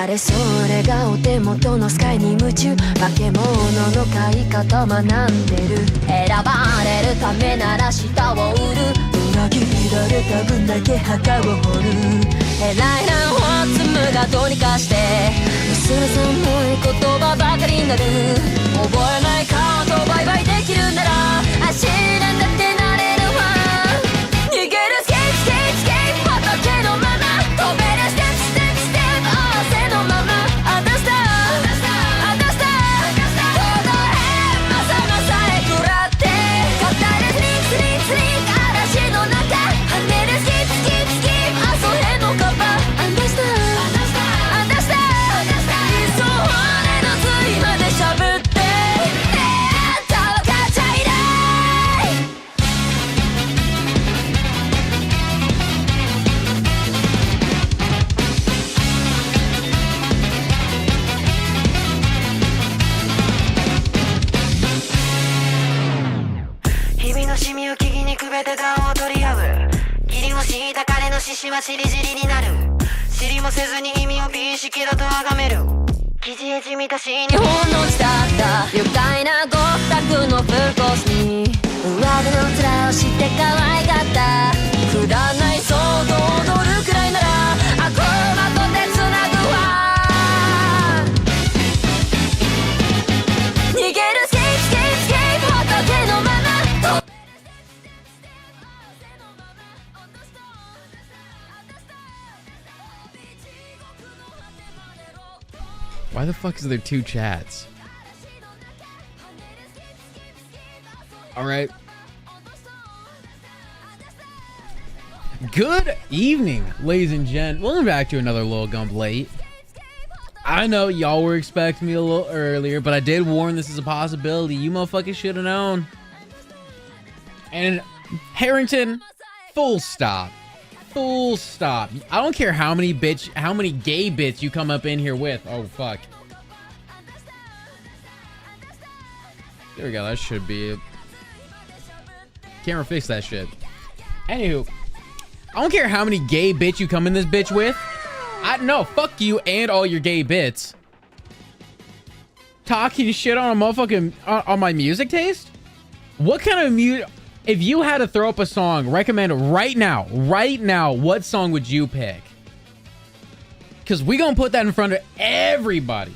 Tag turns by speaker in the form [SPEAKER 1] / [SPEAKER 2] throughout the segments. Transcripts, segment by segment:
[SPEAKER 1] 誰それがお手元のスカイに夢中化け物の買い方学んでる選ばれるためなら舌を売る裏切られた分だけ墓を掘る偉いなホッツムがどうにかして娘さんもい言葉ばかりになる覚えない顔とバイバイできるなら足なんだってなれるわ逃げるスケープスケープスケープ畑のまま飛べるステップステップステップ合わせのままアンダースターアンダースターどの辺まさまさへ食らって語るスリークスリークスリーク嵐の中跳ねるスキップスキップスキップあそへのカバーアンダースターアンダースター理想骨の髄までしゃぶってあんたは勝っちゃいない日々のシミを木々にくべて顔を取り合う義理を敷いた彼の獅子はチリチリになる知りもせずに意味を美意識だと崇める生地へじみたし日本の伝った愉快なご託のフルコースに上手の面を知って可愛かったくだらない想像を踊るくらいなら悪魔と手つなぐわ逃げるスケープスケープスケープ畑のまま
[SPEAKER 2] Why the fuck is there two chats? Alright. Good evening, ladies and gents. Welcome back to another Little Gump Late. I know y'all were expecting me a little earlier, but I did warn this is a possibility. You motherfuckers should have known. And Harrington, full stop. Full stop. I don't care how many gay bits you come up in here with. Oh, fuck. There we go. That should be it. Camera fix that shit. Anywho, I don't care how many gay bits you come in this bitch with. No, fuck you and all your gay bits. Talking shit on a motherfucking on my music taste? What kind of music? If you had to throw up a song, recommend right now, what song would you pick? Because we gonna put that in front of everybody.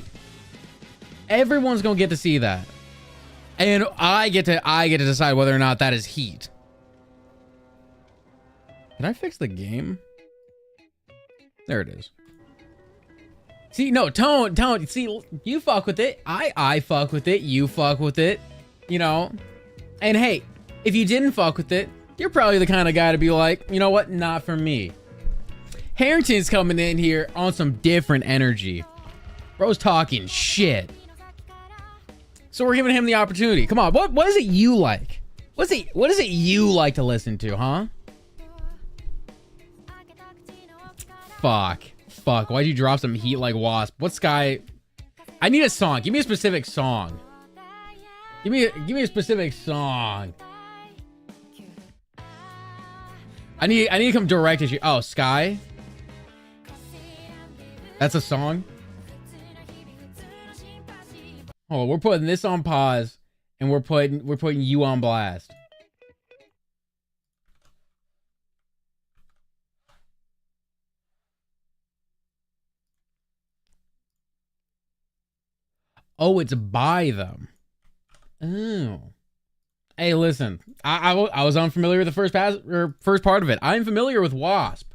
[SPEAKER 2] Everyone's gonna get to see that. And I get to decide whether or not that is heat. Can I fix the game? There it is. See, no, tone, see, you fuck with it. I fuck with it. You fuck with it. You know? And hey, if you didn't fuck with it, you're probably the kind of guy to be like, you know what? Not for me. Harrington's coming in here on some different energy. Bro's talking shit. So we're giving him the opportunity. Come on, what is it you like? What is it you like to listen to, huh? Fuck. Why'd you drop some heat like Wasp? What Sky? I need a song. Give me a specific song. Give me a specific song. I need to come direct at you. Oh, Sky? That's a song? Oh, we're putting this on pause and we're putting you on blast. Oh, it's by them. Oh. Hey, listen. I was unfamiliar with the first part of it. I'm familiar with Wasp.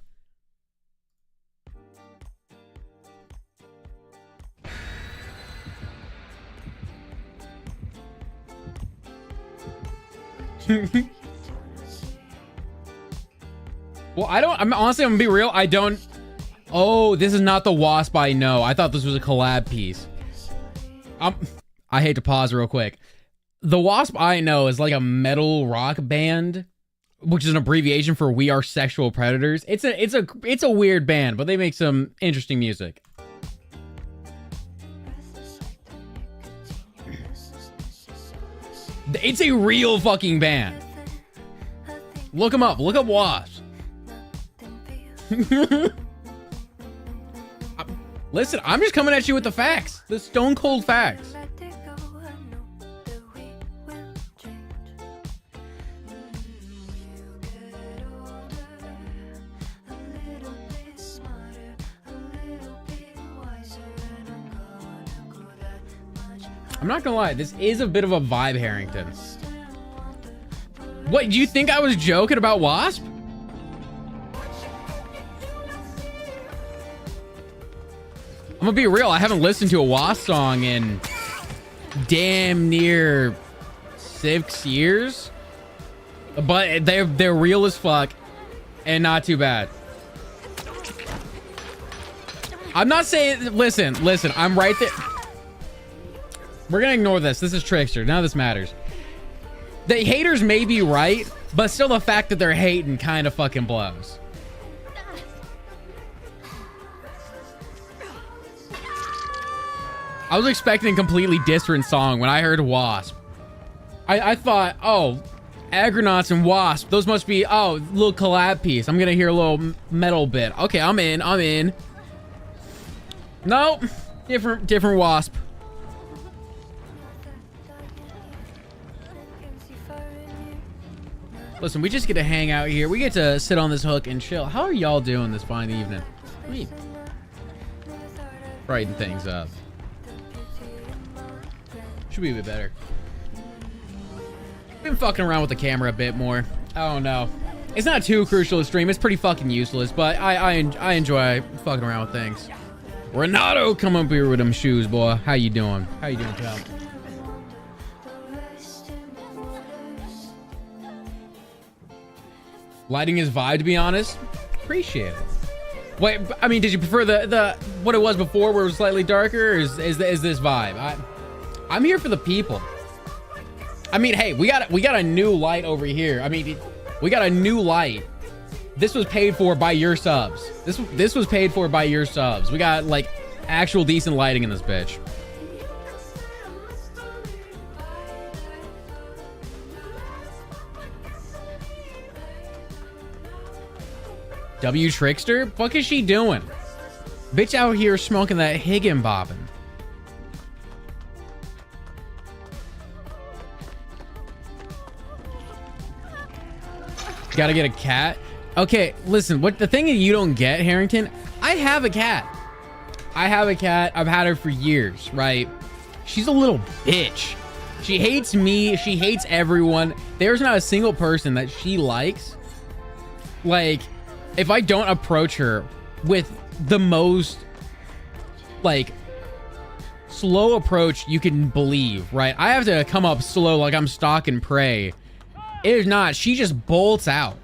[SPEAKER 2] Well, I'm honestly, I'm gonna be real. I don't. Oh, this is not the Wasp I know. I thought this was a collab piece. I hate to pause real quick. The Wasp I know is like a metal rock band, which is an abbreviation for We Are Sexual Predators. It's a weird band, but they make some interesting music. It's a real fucking band. Look them up. Look up Wasp. Listen, I'm just coming at you with the facts. The stone cold facts. I'm not gonna lie, this is a bit of a vibe, Harrington. What, do you think I was joking about Wasp? I'm gonna be real, I haven't listened to a Wasp song in damn near 6 years. But they're real as fuck and not too bad. I'm not saying, listen, I'm right there. We're gonna ignore this. This is Trickster. None of this matters. The haters may be right, but still the fact that they're hating kind of fucking blows. I was expecting a completely different song when I heard Wasp. I thought, oh, Agronauts and Wasp, those must be, oh, little collab piece. I'm gonna hear a little metal bit. Okay, I'm in. Nope, different Wasp. Listen, we just get to hang out here. We get to sit on this hook and chill. How are y'all doing this fine evening? Let me brighten things up. Should be a bit better. Been fucking around with the camera a bit more. I don't know. It's not too crucial to stream. It's pretty fucking useless, but I enjoy fucking around with things. Renato, come up here with them shoes, boy. How you doing? How you doing, pal? Lighting is vibe, to be honest. Appreciate it. Wait, I mean, did you prefer the what it was before, where it was slightly darker, or is this vibe? I'm here for the people. I mean, hey, we got a new light over here. I mean, we got a new light. This was paid for by your subs. This was paid for by your subs. We got like actual decent lighting in this bitch. W Trickster? Fuck is she doing? Bitch out here smoking that Higginbobbin. Gotta get a cat. Okay, listen, what the thing that you don't get, Harrington, I have a cat. I've had her for years, right? She's a little bitch. She hates me. She hates everyone. There's not a single person that she likes. Like, if I don't approach her with the most, like, slow approach you can believe, right? I have to come up slow like I'm stalking prey. If not, she just bolts out.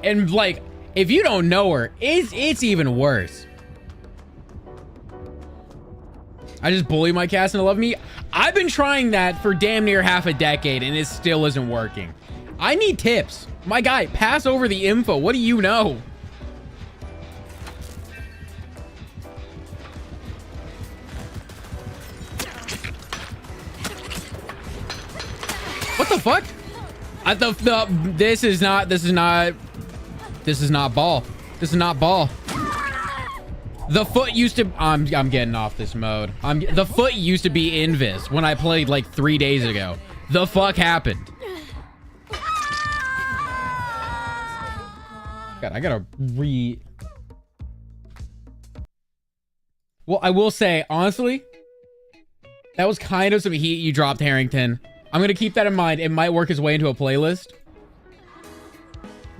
[SPEAKER 2] And, like, if you don't know her, it's even worse. I just bully my cats and love me. I've been trying that for damn near half a decade, and it still isn't working. I need tips. My guy, pass over the info. What do you know? What the fuck? This is not ball. This is not ball. The foot used to, I'm getting off this mode. The foot used to be invis when I played like 3 days ago. The fuck happened? God, I gotta Well, I will say, honestly, that was kind of some heat you dropped, Harrington. I'm gonna keep that in mind. It might work its way into a playlist.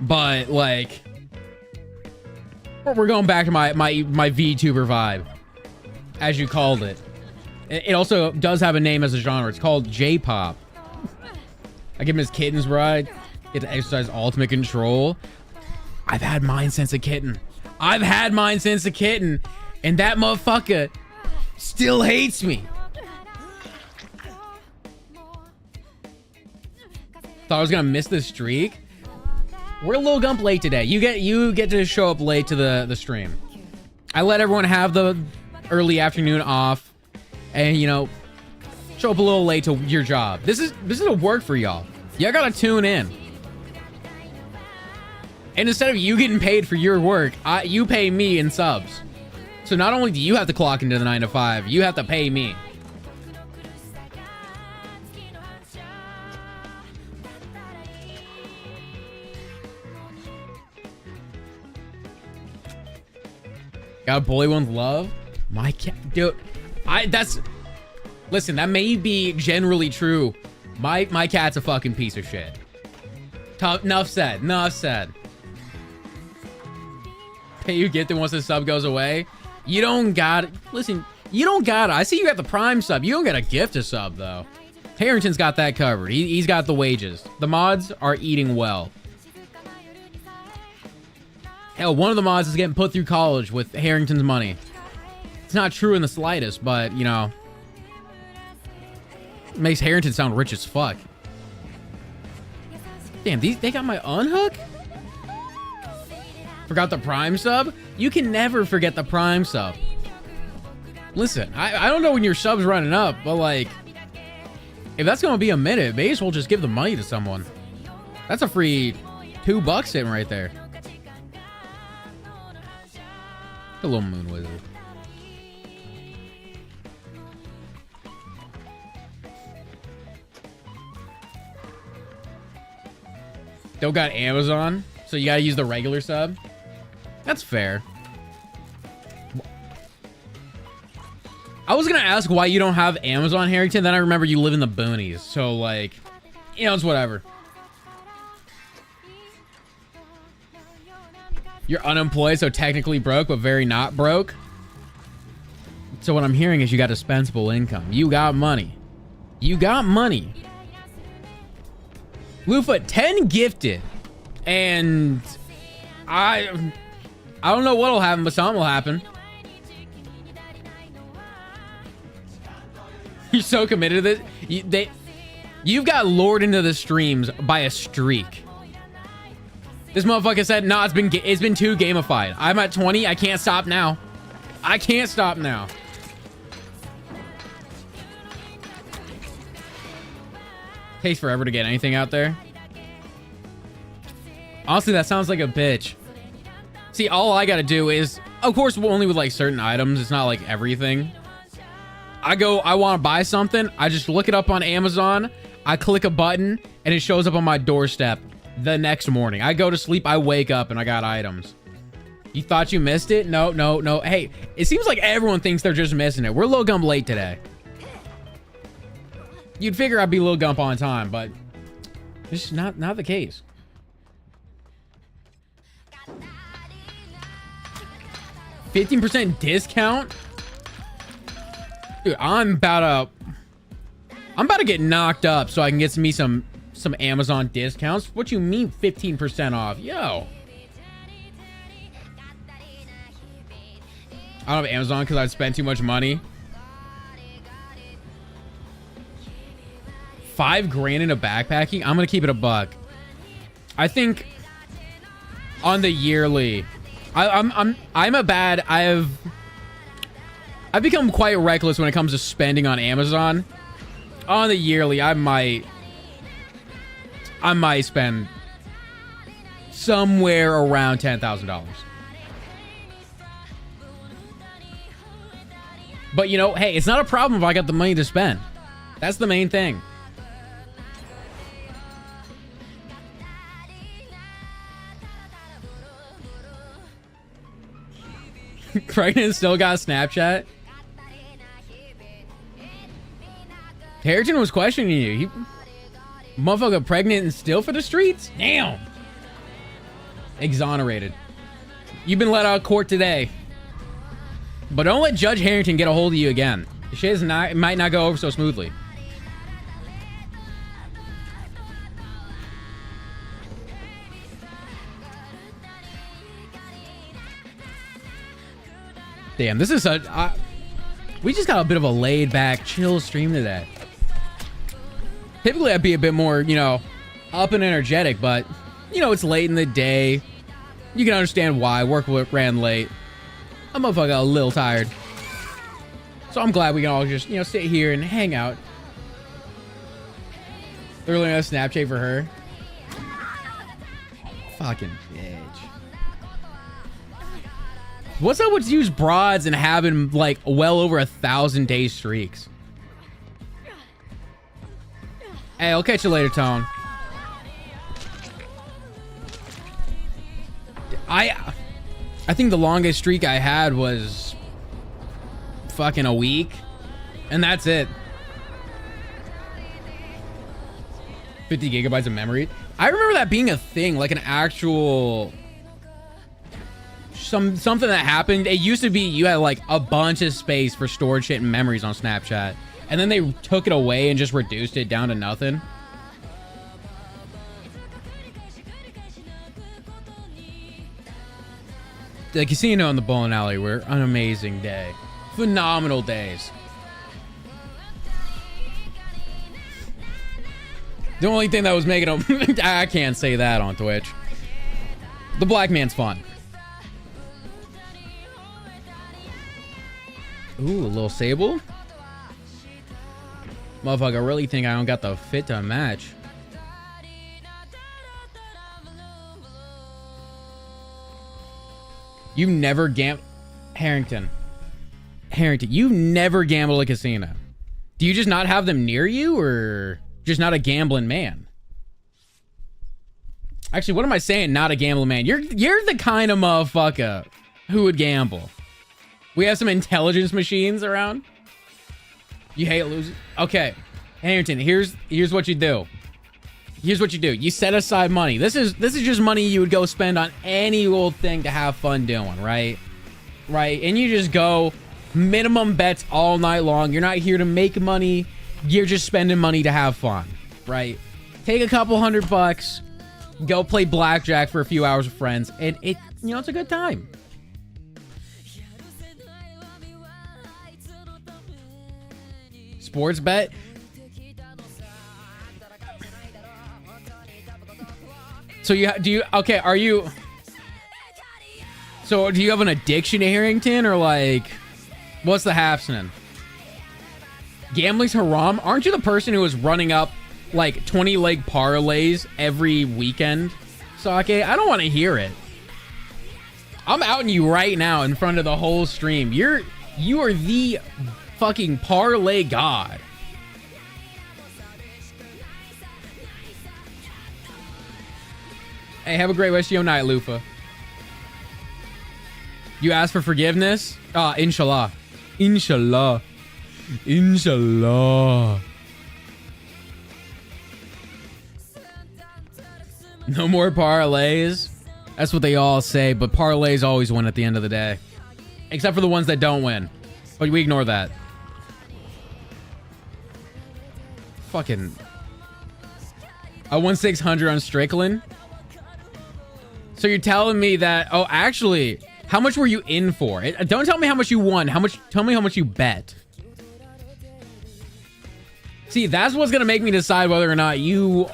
[SPEAKER 2] But, like, we're going back to my VTuber vibe, as you called it. It also does have a name as a genre. It's called J-pop. I give him his kitten's ride. Get to exercise ultimate control. I've had mine since a kitten. And that motherfucker still hates me. Thought I was gonna miss the streak. We're a little gump late today. You get to show up late to the stream. I let everyone have the early afternoon off, and you know, show up a little late to your job. This is a work for y'all. Y'all gotta tune in. And instead of you getting paid for your work, you pay me in subs. So not only do you have to clock into the 9 to 5, you have to pay me. Got a boy with love? My cat, dude. Listen, that may be generally true. My cat's a fucking piece of shit. Enough said. Enough said. Pay you gift it once the sub goes away. You don't got it. Listen, you don't got it. I see you got the Prime sub. You don't got a gift a sub though. Harrington's got that covered. He's got the wages. The mods are eating well. Hell, one of the mods is getting put through college with Harrington's money. It's not true in the slightest, but, you know, it makes Harrington sound rich as fuck. Damn, they got my unhook? Forgot the Prime sub? You can never forget the Prime sub. Listen, I don't know when your sub's running up, but, like, if that's going to be a minute, may as well just give the money to someone. That's a free $2 sitting right there. A little moon wizard. Don't got Amazon, so you gotta use the regular sub. That's fair. I was gonna ask why you don't have Amazon, Harrington, then I remember you live in the boonies, so like, you know, it's whatever. You're unemployed, so technically broke, but very not broke. So what I'm hearing is you got dispensable income. You got money. You got money. Lufa, 10 gifted. And I don't know what'll happen, but something will happen. You're so committed to this. You've got lured into the streams by a streak. This motherfucker said, nah, it's been too gamified. I'm at 20. I can't stop now. I can't stop now. Takes forever to get anything out there. Honestly, that sounds like a bitch. See, all I gotta do is, of course, only with like certain items. It's not like everything. I want to buy something. I just look it up on Amazon. I click a button and it shows up on my doorstep. The next morning, I go to sleep, I wake up, and I got items. You thought you missed it? No, no, no. Hey, it seems like everyone thinks they're just missing it. We're Lil Gump late today. You'd figure I'd be Lil Gump on time, but it's just not the case. $15% discount? Dude, I'm about to get knocked up so I can get me some Amazon discounts. What you mean 15% off? Yo. I don't have Amazon because I've spent too much money. $5 grand into backpacking. I'm gonna keep it a buck. I think on the yearly, I've become quite reckless when it comes to spending on Amazon. On the yearly, I might spend somewhere around $10,000. But you know, hey, it's not a problem if I got the money to spend. That's the main thing. Pregnant still got Snapchat. Harrington was questioning you. He, motherfucker, pregnant and still for the streets? Damn. Exonerated. You've been let out of court today. But don't let Judge Harrington get a hold of you again. The shit it might not go over so smoothly. Damn, this is we just got a bit of a laid back, chill stream today. Typically, I'd be a bit more, you know, up and energetic, but, you know, it's late in the day. You can understand why. Work ran late. I'm a little tired. So I'm glad we can all just, you know, sit here and hang out. They're looking at a Snapchat for her. Fucking bitch. What's up with use broads and having like well over 1,000-day streaks? Hey, I'll catch you later, Tone. I think the longest streak I had was fucking a week, and that's it. 50 gigabytes of memory. I remember that being a thing, like an actual something that happened. It used to be you had like a bunch of space for stored shit and memories on Snapchat, and then they took it away and just reduced it down to nothing. The casino and the bowling alley were an amazing day. Phenomenal days. The only thing that was making them... I can't say that on Twitch. The black man's fun. Ooh, a little sable. Motherfucker really think I don't got the fit to match. You never Harrington, you never gamble at a casino. Do you just not have them near you, or just not a gambling man? Actually, what am I saying? Not a gambling man. You're the kind of motherfucker who would gamble. We have some intelligence machines around. You hate losing. Okay, Harrington, here's what you do. Here's what you do. You set aside money. This is just money you would go spend on any old thing to have fun doing, right? Right. And you just go minimum bets all night long. You're not here to make money. You're just spending money to have fun, right? Take a couple $100, go play blackjack for a few hours with friends, and it's a good time. Sports bet. So do you have an addiction to Harrington, or like, what's the happening? Gambling's haram? Aren't you the person who was running up like 20-leg parlays every weekend? Sake, I don't want to hear it. I'm outing you right now in front of the whole stream. You are the fucking parlay god. Hey, have a great rest of your night, Lufa. You asked for forgiveness? Inshallah. Inshallah. Inshallah. No more parlays. That's what they all say, but parlays always win at the end of the day. Except for the ones that don't win. But we ignore that. Fucking... I won 600 on Strickland. So you're telling me that... Oh, actually, how much were you in for? Don't tell me how much you won. Tell me how much you bet. See, that's what's going to make me decide whether or not you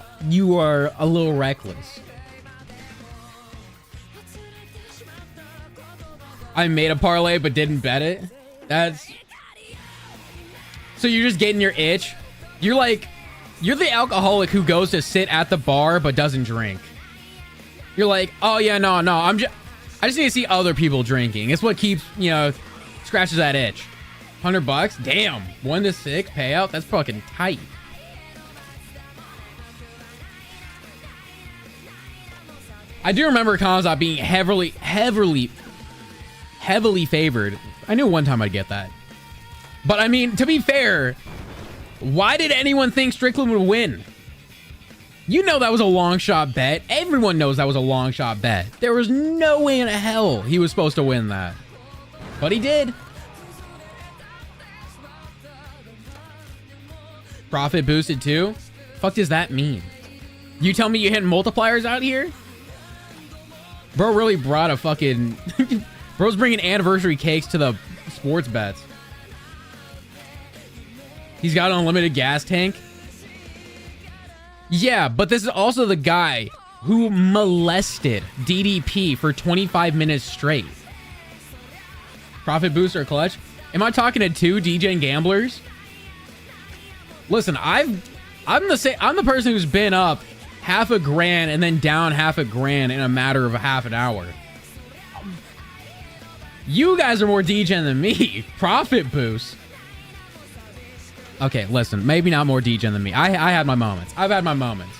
[SPEAKER 2] are a little reckless. I made a parlay but didn't bet it. So you're just getting your itch. You're the alcoholic who goes to sit at the bar but doesn't drink. You're like, oh yeah, no, I just need to see other people drinking. It's what keeps, scratches that itch. $100? Damn. 1 to 6 payout? That's fucking tight. I do remember Kamzat being heavily favored. I knew one time I'd get that. But I mean, to be fair, why did anyone think Strickland would win? You know that was a long shot bet. Everyone knows that was a long shot bet. There was no way in hell he was supposed to win that. But he did. Profit boosted too? Fuck does that mean? You tell me you hit multipliers out here? Bro really brought a fucking... Bro's bringing anniversary cakes to the sports bets. He's got an unlimited gas tank. Yeah, but this is also the guy who molested DDP for 25 minutes straight. Profit booster clutch. Am I talking to two DJing gamblers? Listen, I'm the person who's been up $500 and then down $500 in a matter of half an hour. You guys are more degen than me. Profit boost. Okay, listen. Maybe not more degen than me. I had my moments. I've had my moments.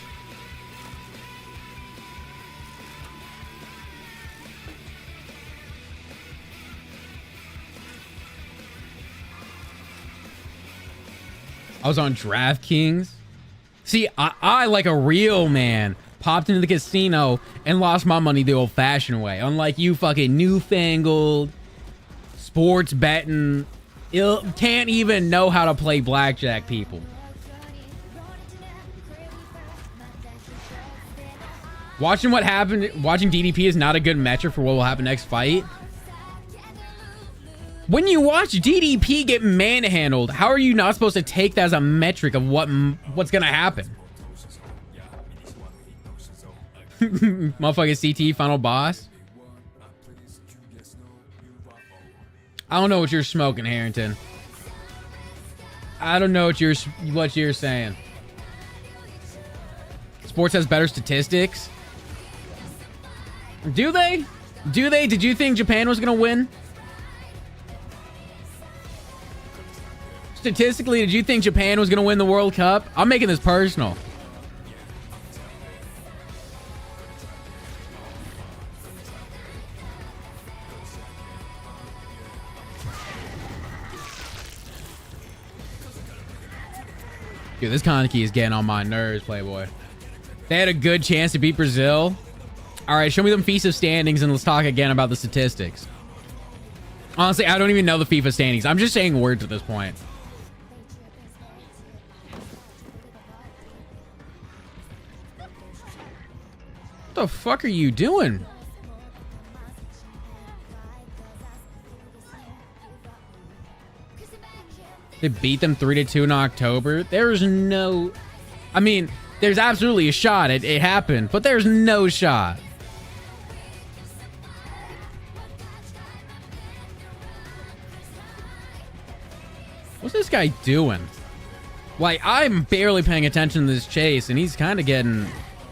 [SPEAKER 2] I was on DraftKings. See, I like a real man, popped into the casino and lost my money the old-fashioned way. Unlike you fucking newfangled sports betting, can't even know how to play blackjack people. Watching what happened, watching DDP is not a good metric for what will happen next fight. When you watch DDP get manhandled, how are you not supposed to take that as a metric of what's gonna happen? Motherfucking CT final boss. I don't know what you're smoking, Harrington. I don't know what you're saying. Sports has better statistics. Do they? Do they? Did you think Japan was gonna win? Statistically, did you think Japan was gonna win the World Cup? I'm making this personal. Dude, this Kaneki is getting on my nerves, Playboy. They had a good chance to beat Brazil. All right, show me them FIFA standings and let's talk again about the statistics. Honestly, I don't even know the FIFA standings. I'm just saying words at this point. What the fuck are you doing? They beat them 3-2 in October. There's no... I mean, there's absolutely a shot. It happened, but there's no shot. What's this guy doing? Like, I'm barely paying attention to this chase, and he's kind of getting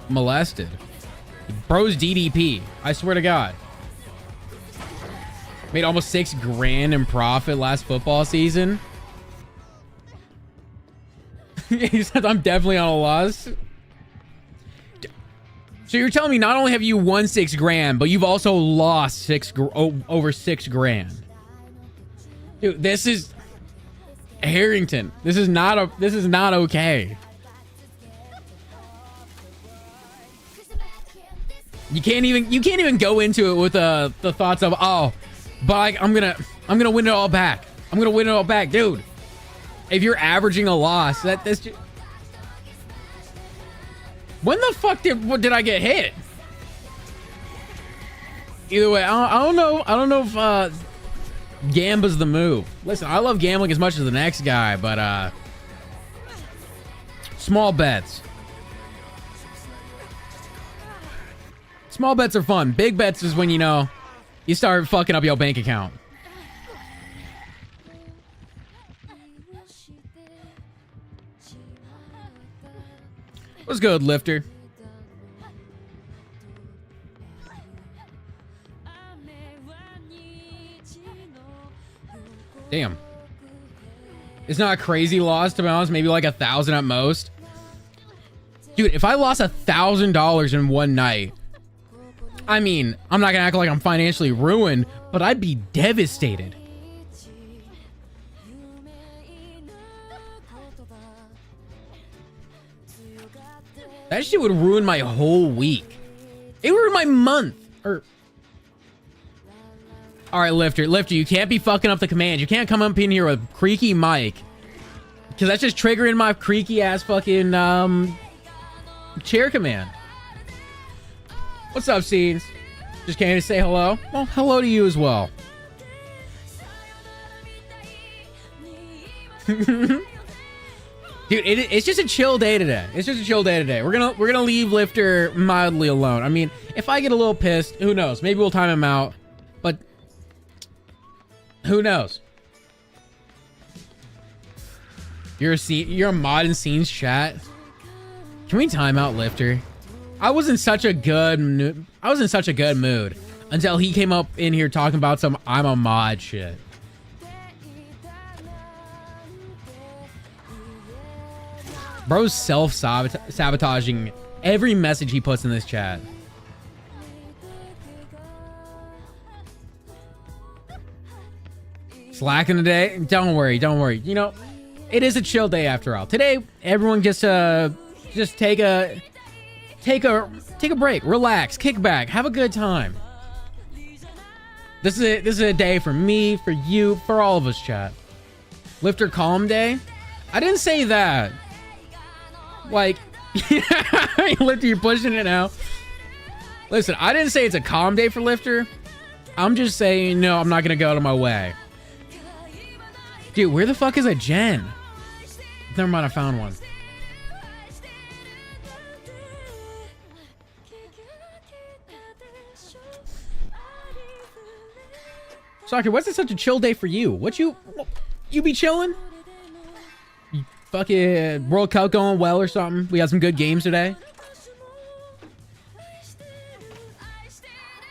[SPEAKER 2] molested. Bro's DDP. I swear to God. Made almost $6 grand in profit last football season. He said, I'm definitely on a loss. So you're telling me not only have you won $6 grand, but you've also lost over $6 grand. Dude, this is Harrington. This is not okay. You can't even go into it with the thoughts of, oh, but I'm gonna win it all back. I'm gonna win it all back, dude. If you're averaging a loss, that's just... When the fuck did I get hit? Either way, I don't know. I don't know if Gamba's the move. Listen, I love gambling as much as the next guy, but small bets. Small bets are fun. Big bets is when, you know, you start fucking up your bank account. What's good, Lifter? Damn. It's not a crazy loss, to be honest. Maybe like 1,000 at most. Dude, if I lost $1,000 in one night, I mean, I'm not gonna act like I'm financially ruined, but I'd be devastated. That shit would ruin my whole week. It would ruin my month. All right, Lifter, you can't be fucking up the commands. You can't come up in here with creaky mic, because that's just triggering my creaky ass fucking chair command. What's up, Scenes? Just came to say hello. Well, hello to you as well. Dude, it's just a chill day today. It's just a chill day today. We're gonna leave Lifter mildly alone. I mean, if I get a little pissed, who knows? Maybe we'll time him out. But who knows? You're a mod in Scenes chat. Can we time out Lifter? I was in such a good mood. Until he came up in here talking about some I'm a mod shit. Bro's self-sabotaging every message he puts in this chat. Slacking today? Don't worry. You know, it is a chill day after all. Today, everyone just take a break, relax, kick back, have a good time. This is a day for me, for you, for all of us, chat. Lifter calm day? I didn't say that. Like, Lifter, you're pushing it now. Listen, I didn't say it's a calm day for Lifter. I'm just saying, no, I'm not gonna go out of my way. Dude, where the fuck is a gen? Never mind, I found one. Soccer, what's it such a chill day for you? You be chilling? You fucking World Cup going well or something? We had some good games today.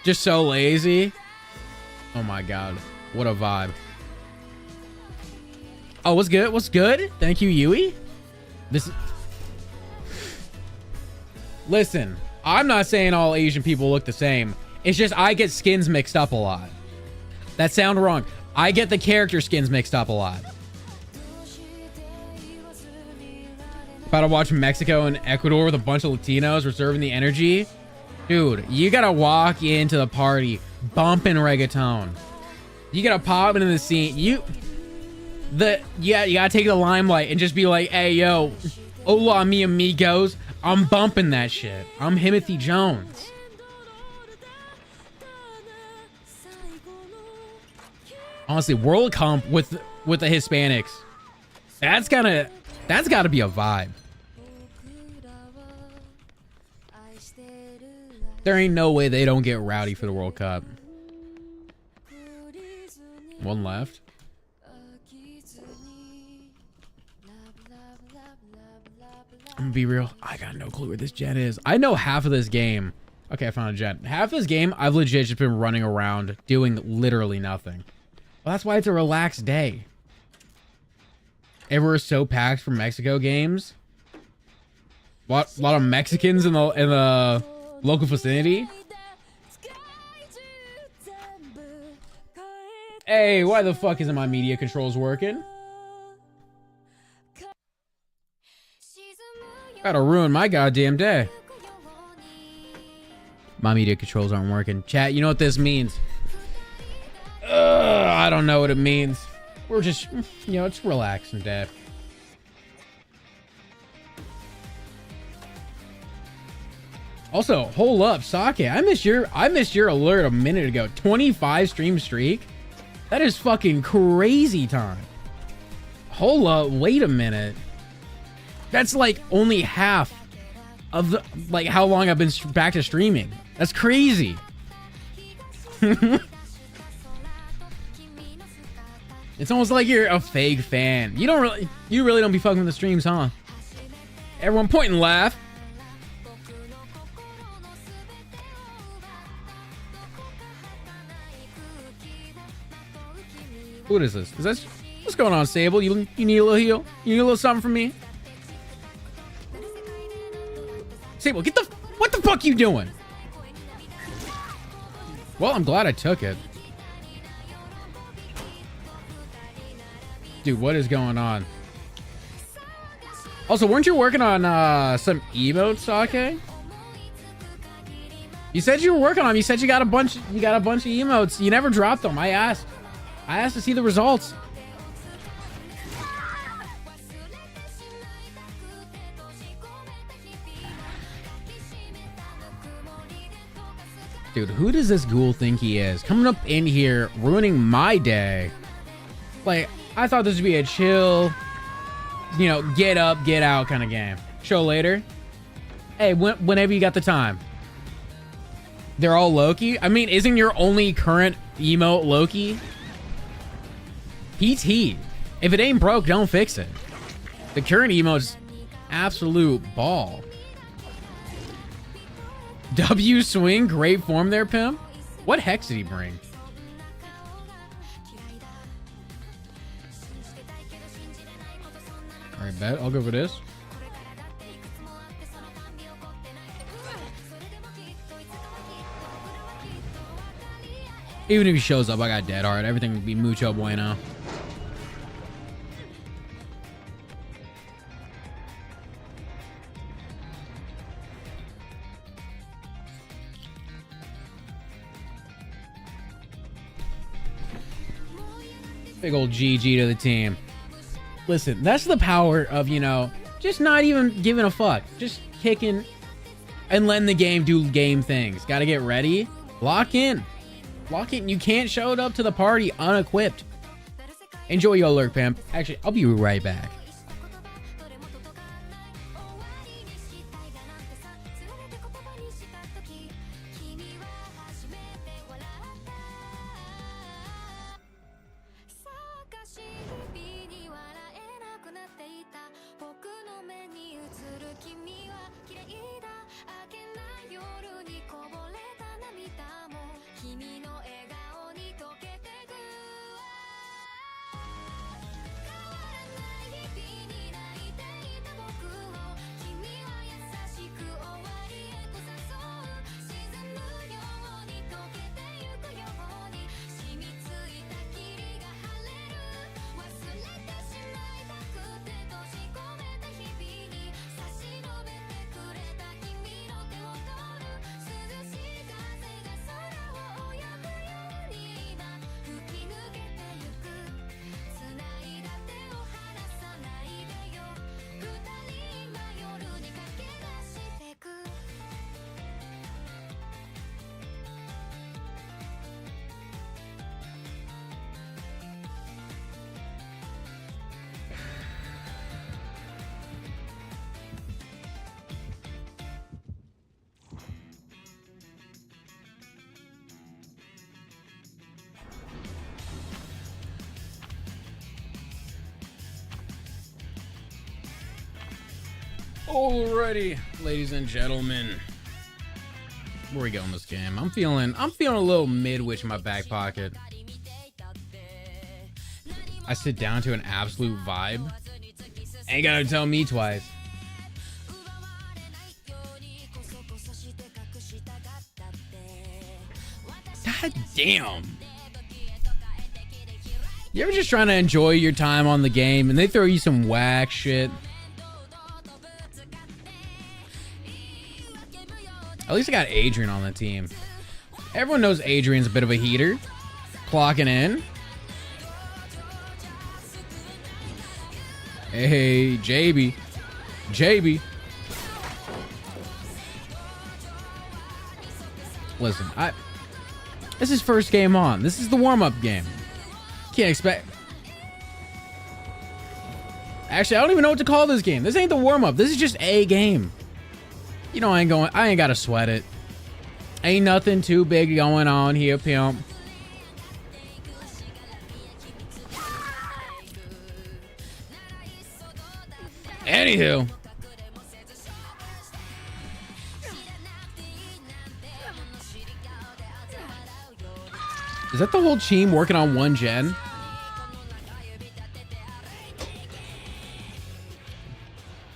[SPEAKER 2] Just so lazy. Oh my god, what a vibe. Oh, what's good? What's good? Thank you, Yui. Listen, I'm not saying all Asian people look the same. It's just I get skins mixed up a lot. That sound wrong. I get the character skins mixed up a lot. About to watch Mexico and Ecuador with a bunch of Latinos reserving the energy. Dude, you gotta walk into the party bumping reggaeton. You gotta pop into the scene. You gotta take the limelight and just be like, hey, yo, hola, mi amigos. I'm bumping that shit. I'm Timothy Jones. Honestly, World Comp with the Hispanics. That's gotta be a vibe. There ain't no way they don't get rowdy for the World Cup. One left. I'm gonna be real. I got no clue where this gen is. I know half of this game. Okay, I found a gen. Half of this game, I've legit just been running around doing literally nothing. Well, that's why it's a relaxed day. Everywhere's so packed for Mexico games. A lot of Mexicans in the local vicinity. Hey, why the fuck isn't my media controls working? Gotta ruin my goddamn day. My media controls aren't working. Chat, you know what this means? I don't know what it means. We're just, you know, it's relaxing day. Also, hold up, Sake. I missed your alert a minute ago. 25 stream streak? That is fucking crazy time. Hold up, wait a minute. That's like only half of the, like how long I've been back to streaming. That's crazy. It's almost like you're a fake fan. You really don't be fucking with the streams, huh? Everyone point and laugh. What is this? What's going on, Sable? You need a little heal? You need a little something from me? Sable, what the fuck you doing? Well, I'm glad I took it. Dude, what is going on? Also, weren't you working on some emotes, Sake? You said you were working on them. You said you got a bunch of emotes. You never dropped them. I asked to see the results. Dude, who does this ghoul think he is? Coming up in here, ruining my day. Like, I thought this would be a chill, you know, get up, get out kind of game. Show later. Hey, whenever you got the time. They're all Loki? I mean, isn't your only current emote Loki? PT. If it ain't broke, don't fix it. The current emote's absolute ball. W swing, great form there, pimp. What hex did he bring? All right, bet. I'll go for this. Even if he shows up, I got dead hard. Everything would be mucho bueno. Big old GG to the team. Listen, that's the power of, you know, just not even giving a fuck. Just kicking and letting the game do game things. Got to get ready. Lock in. Lock in. You can't show it up to the party unequipped. Enjoy your alert, pimp. Actually, I'll be right back. Alrighty, ladies and gentlemen, where we go in this game? I'm feeling a little mid-witch in my back pocket. I sit down to an absolute vibe. Ain't gotta tell me twice. God damn. You ever just trying to enjoy your time on the game and they throw you some whack shit? At least I got Adrian on the team. Everyone knows Adrian's a bit of a heater. Clocking in. Hey, JB. JB. Listen, this is first game on. This is the warm-up game. Can't expect... Actually, I don't even know what to call this game. This ain't the warm-up. This is just a game. You know, I ain't gotta sweat it. Ain't nothing too big going on here, pimp. Anywho. Is that the whole team working on one gen?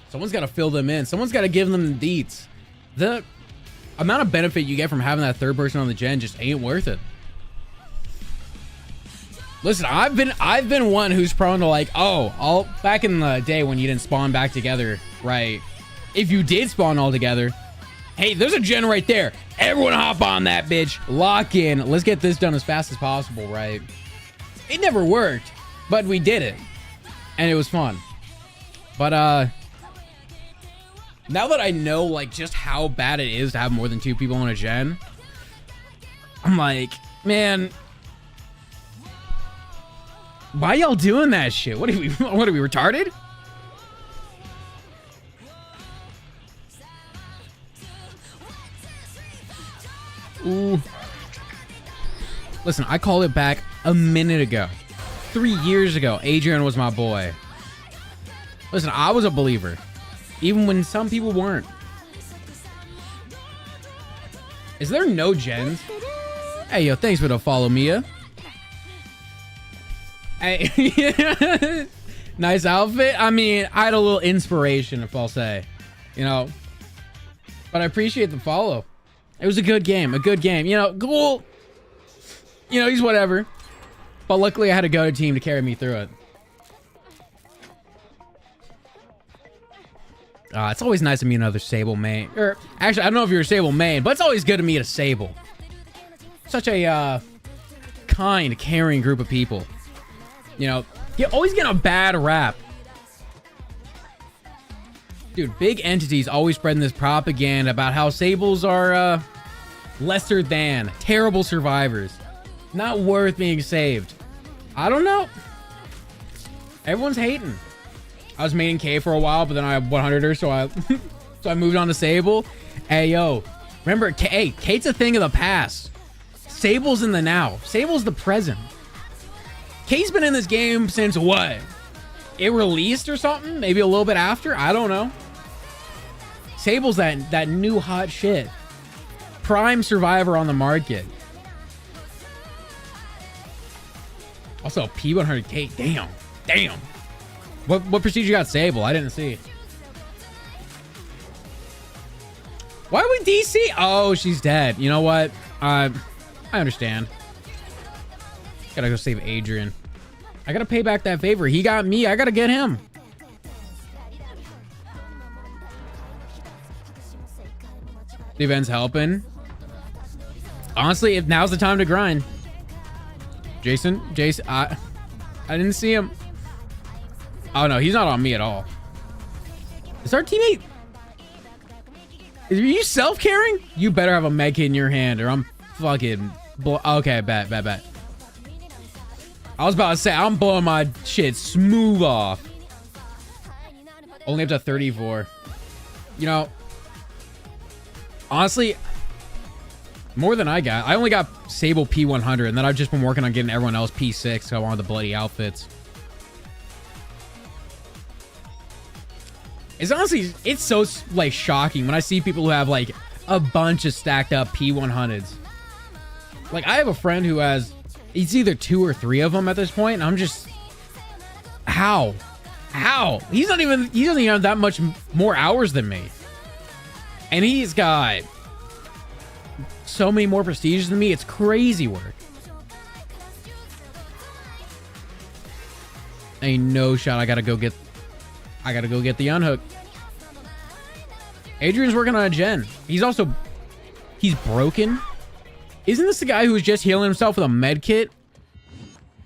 [SPEAKER 2] Someone's got to fill them in. Someone's got to give them the deets. The amount of benefit you get from having that third person on the gen just ain't worth it. Listen, I've been one who's prone to like, all back in the day when you didn't spawn back together, right? If you did spawn all together, hey, there's a gen right there. Everyone hop on that bitch. Lock in. Let's get this done as fast as possible, right? It never worked, but we did it. And it was fun. But now that I know like just how bad it is to have more than 2 people on a gen, I'm like, man, why y'all doing that shit? What are we retarded? Ooh. Listen, I called it back a minute ago. 3 years ago, Adrian was my boy. Listen, I was a believer. Even when some people weren't. Is there no gens? Hey, yo, thanks for the follow, Mia. Hey, nice outfit. I mean, I had a little inspiration, if I'll say, you know, but I appreciate the follow. It was a good game, you know, cool. You know, he's whatever. But luckily I had a go team to carry me through it. It's always nice to meet another Sable main. Or, actually, I don't know if you're a Sable main, but it's always good to meet a Sable. Such a, kind, caring group of people. You know, you always get a bad rap. Dude, big entities always spreading this propaganda about how Sables are, lesser than, terrible survivors. Not worth being saved. I don't know. Everyone's hating. I was maining K for a while, but then I 100 her, so I moved on to Sable. Hey, yo. Remember, Kate's a thing of the past. Sable's in the now. Sable's the present. Kate's been in this game since what? It released or something? Maybe a little bit after? I don't know. Sable's that new hot shit. Prime survivor on the market. Also, P100 Kate. Damn. Damn. What procedure got Sable? I didn't see. Why would DC? Oh, she's dead. You know what? I understand. Gotta go save Adrian. I gotta pay back that favor. He got me. I gotta get him. The event's helping. Honestly, if now's the time to grind. Jason, I didn't see him. Oh no, he's not on me at all. Is our teammate? Are you self-caring? You better have a med kit in your hand or I'm fucking... Okay, bet. I was about to say, I'm blowing my shit smooth off. Only up to 34. You know, honestly, more than I got. I only got Sable P100, and then I've just been working on getting everyone else P6, so I wanted the bloody outfits. It's honestly, it's so, like, shocking when I see people who have, like, a bunch of stacked up P100s. Like, I have a friend who has, it's either 2 or 3 of them at this point, and I'm just, how? He doesn't even have that much more hours than me. And he's got so many more prestiges than me. It's crazy work. Ain't no shot. I gotta go get the unhook. Adrian's working on a gen. He's broken. Isn't this the guy who was just healing himself with a med kit?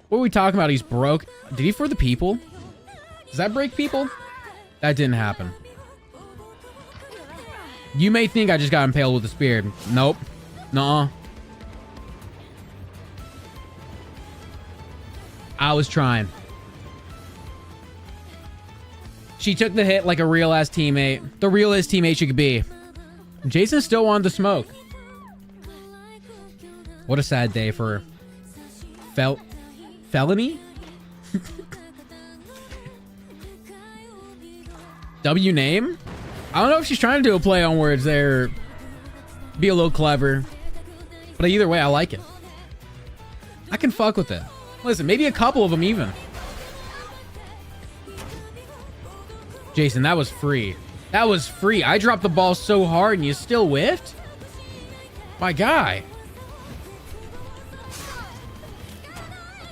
[SPEAKER 2] What are we talking about? He's broke. Did he for the people? Does that break people? That didn't happen. You may think I just got impaled with a spear. Nope. Nuh-uh. I was trying. She took the hit like a real-ass teammate. The realest teammate she could be. Jason still wanted to smoke. What a sad day for felony? W name? I don't know if she's trying to do a play on words there. Be a little clever. But either way, I like it. I can fuck with it. Listen, maybe a couple of them even. Jason, that was free. That was free. I dropped the ball so hard and you still whiffed? My guy.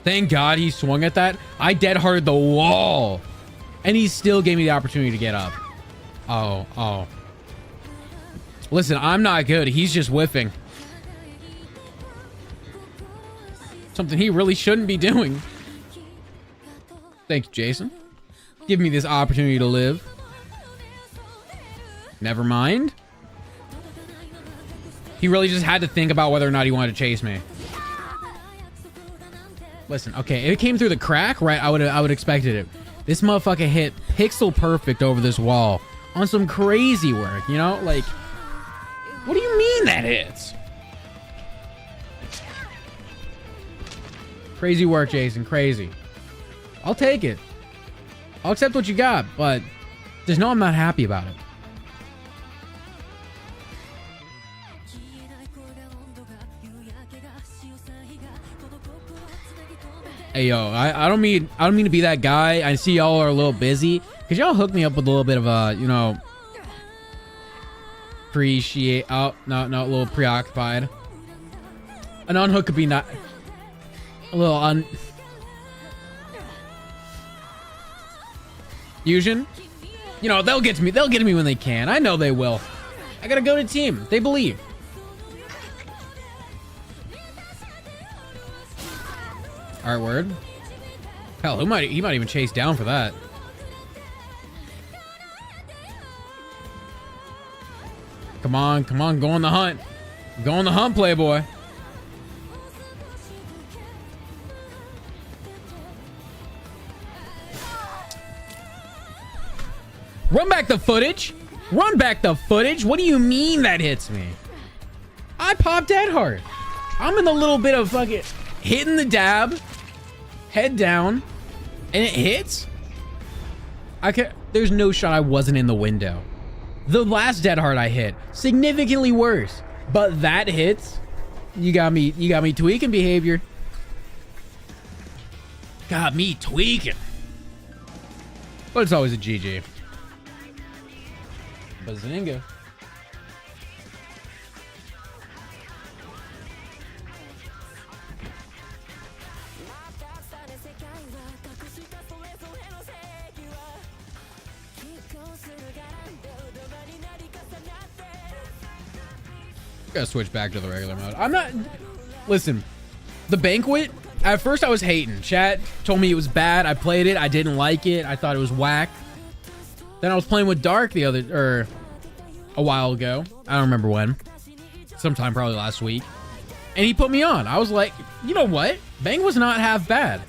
[SPEAKER 2] Thank God he swung at that. I dead harded the wall. And he still gave me the opportunity to get up. Oh. Listen, I'm not good. He's just whiffing. Something he really shouldn't be doing. Thank you, Jason. Give me this opportunity to live. Never mind. He really just had to think about whether or not he wanted to chase me. Listen, okay, if it came through the crack, right, I would expected it. This motherfucker hit pixel perfect over this wall on some crazy work, you know? Like, what do you mean that hits? Crazy work, Jason, crazy. I'll take it. I'll accept what you got, but just know I'm not happy about it. Hey yo, I don't mean to be that guy. I see y'all are a little busy. Could y'all hook me up with a little bit of a, you know, appreciate? Oh no, a little preoccupied. An unhook could be not a little fusion. You know, they'll get to me. They'll get to me when they can. I know they will. I gotta go to team. They believe. All right, word. Hell, he might even chase down for that. Come on, go on the hunt. Go on the hunt, playboy. Run back the footage. Run back the footage. What do you mean that hits me? I popped dead hard. I'm in the little bit of fucking hitting the dab. Head down, and it hits. There's no shot I wasn't in the window. The last dead hard I hit, significantly worse, but that hits. You got me tweaking behavior. Got me tweaking. But it's always a GG. Bazinga. Gotta switch back to the regular mode. I'm not... Listen, the banquet, at first I was hating. Chat told me it was bad. I played it. I didn't like it. I thought it was whack. Then I was playing with Dark a while ago. I don't remember when. Sometime probably last week. And he put me on. I was like, you know what? Banquet's not half bad.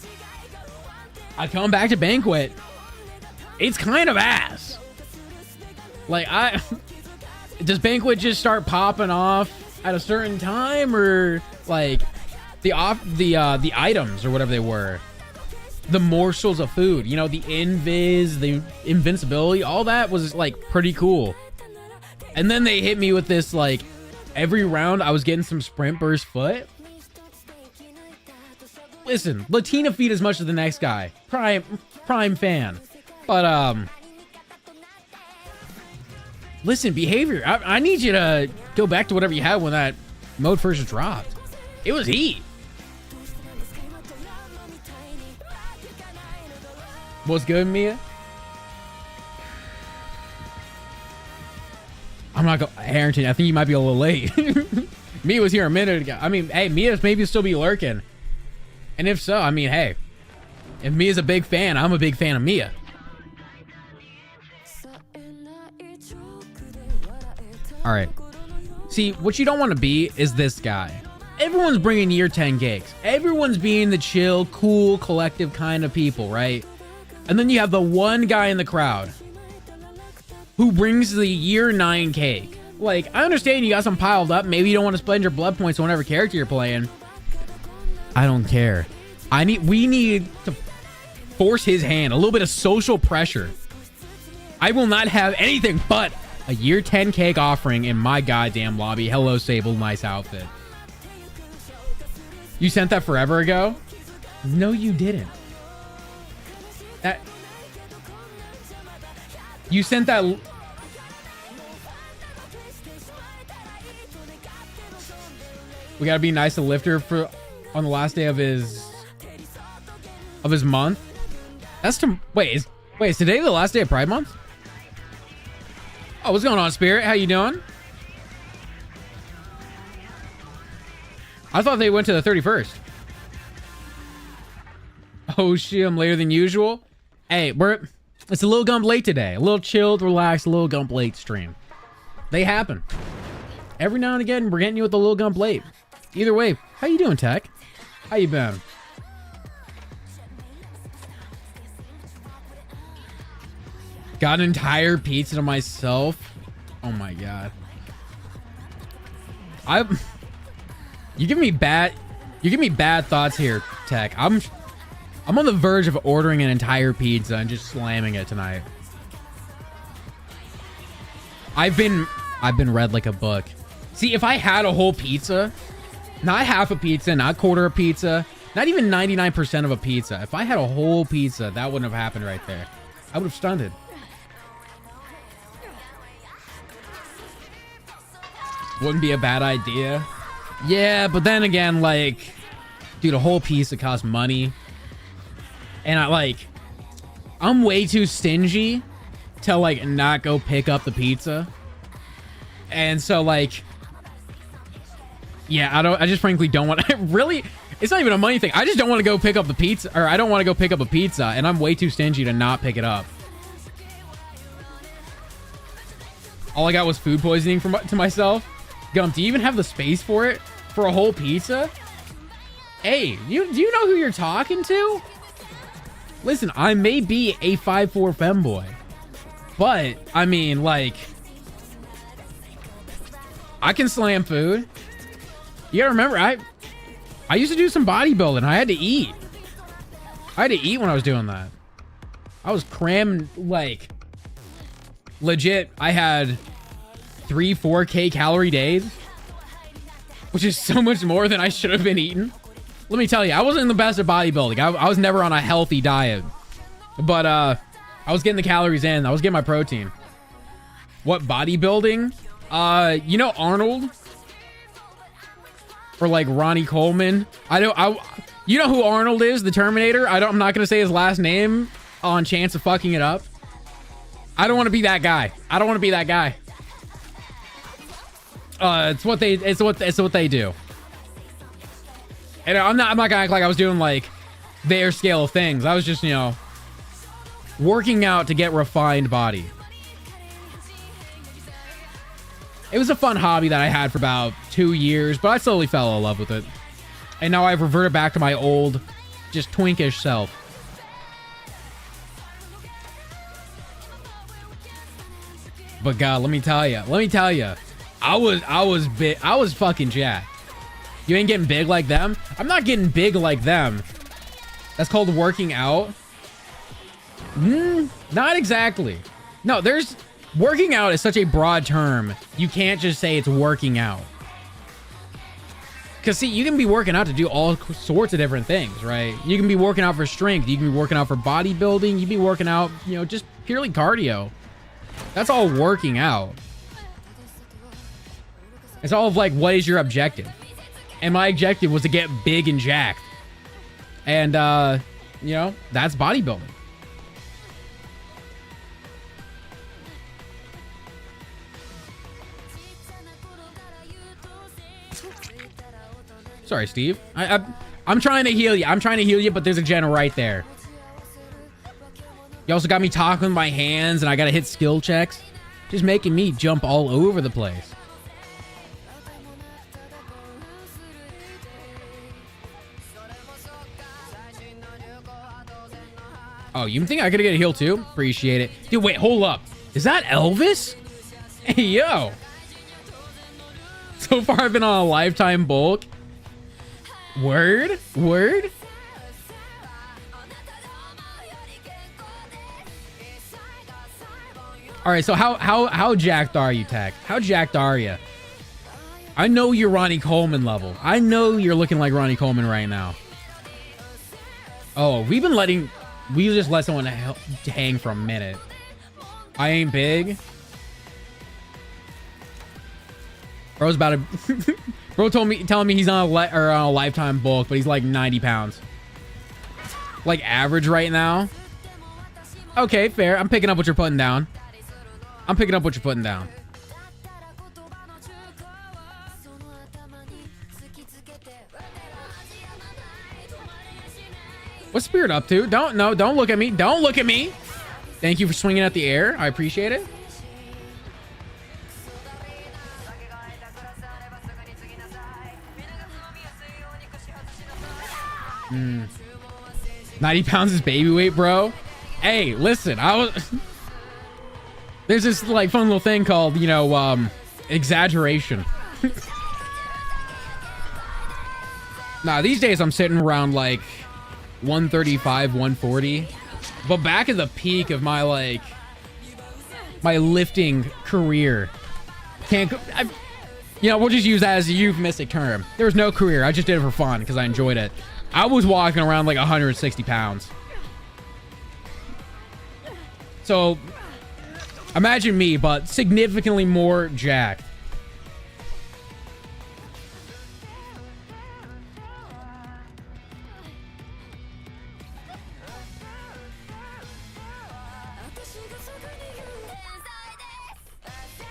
[SPEAKER 2] I come back to Banquet. It's kind of ass. Like, does Banquet just start popping off at a certain time, or like the items or whatever they were, the morsels of food, you know, the invis, the invincibility, all that was like pretty cool. And then they hit me with this, like, every round I was getting some sprint burst foot. Listen, Latina feed as much as the next guy. Prime fan. But listen, behavior. I need you to go back to whatever you had when that mode first dropped. It was heat. What's good, Mia? I'm not going... Harrington, I think you might be a little late. Mia was here a minute ago. I mean, hey, Mia's maybe still be lurking. And if so, I mean, hey. If Mia's a big fan, I'm a big fan of Mia. Alright. See, what you don't want to be is this guy. Everyone's bringing year 10 cakes. Everyone's being the chill, cool, collective kind of people, right? And then you have the one guy in the crowd who brings the year 9 cake. Like, I understand you got some piled up. Maybe you don't want to spend your blood points on whatever character you're playing. I don't care. We need to force his hand. A little bit of social pressure. I will not have anything but a year 10 cake offering in my goddamn lobby. Hello, Sable. Nice outfit. You sent that forever ago? No, you didn't. You sent that... We gotta be nice to Lifter for on the last day of his month. That's to... Wait, is today the last day of Pride Month? Oh, what's going on, Spirit? How you doing? I thought they went to the 31st. Oh shit, I'm later than usual. Hey, it's a little Gump late today. A little chilled, relaxed, a little Gump late stream. They happen. Every now and again, we're getting you with a little Gump late. Either way, how you doing, Tech? How you been? Got an entire pizza to myself. Oh my god. You give me bad thoughts here, Tech. I'm on the verge of ordering an entire pizza and just slamming it tonight. I've been read like a book. See, if I had a whole pizza, not half a pizza, not quarter a pizza, Not even 99% of a pizza. If I had a whole pizza, that wouldn't have happened right there. I would have stunted. Wouldn't be a bad idea. Yeah, but then again, like, dude, a whole pizza costs money. And I'm way too stingy to, like, not go pick up the pizza. And so, like, yeah, I just frankly don't want to really, it's not even a money thing. I just don't want to go pick up the pizza, or I don't want to go pick up a pizza, and I'm way too stingy to not pick it up. All I got was food poisoning to myself. Gump, do you even have the space for it? For a whole pizza? Hey, do you know who you're talking to? Listen, I may be a 5'4" femboy, but I mean, like, I can slam food. You gotta remember, I used to do some bodybuilding. I had to eat. I had to eat when I was doing that. I was cramming, like, legit. I had 3-4K calorie days, which is so much more than I should have been eating. Let me tell you, I wasn't the best at bodybuilding. I was never on a healthy diet, but I was getting the calories in. I was getting my protein. What bodybuilding? You know Arnold? Or like Ronnie Coleman? You know who Arnold is, the Terminator? I'm not gonna say his last name on chance of fucking it up. I don't want to be that guy. I don't want to be that guy. It's what they do. And I'm not gonna act like I was doing like their scale of things. I was just, you know, working out to get refined body. It was a fun hobby that I had for about 2 years, but I slowly fell in love with it. And now I've reverted back to my old, just twinkish self. But God, let me tell you, I was fucking jacked. You ain't getting big like them? I'm not getting big like them. That's called working out? Not exactly. No, working out is such a broad term. You can't just say it's working out. Because, see, you can be working out to do all sorts of different things, right? You can be working out for strength. You can be working out for bodybuilding. You can be working out, you know, just purely cardio. That's all working out. It's all of, like, what is your objective? And my objective was to get big and jacked. And, you know, that's bodybuilding. Sorry, Steve. I'm trying to heal you. I'm trying to heal you, but there's a gen right there. You also got me talking with my hands, and I gotta hit skill checks. Just making me jump all over the place. Oh, you think I could get a heal too? Appreciate it. Dude, wait, hold up. Is that Elvis? Hey, yo. So far, I've been on a lifetime bulk. Word? Word? All right, so how jacked are you, Tech? How jacked are you? I know you're Ronnie Coleman level. I know you're looking like Ronnie Coleman right now. Oh, we just let someone hang for a minute. I ain't big. Bro's about to... Bro telling me he's on a lifetime bulk, but he's like 90 pounds. Like average right now. Okay, fair. I'm picking up what you're putting down. What's Spirit up to? Don't look at me. Don't look at me. Thank you for swinging at the air. I appreciate it. Mm. 90 pounds is baby weight, bro. Hey, listen, there's this like fun little thing called, you know, exaggeration. Nah, these days I'm sitting around like 135, 140. But back at the peak of my my lifting career, you know, we'll just use that as a euphemistic term. There was no career. I just did it for fun because I enjoyed it. I was walking around like 160 pounds. So imagine me, but significantly more jacked.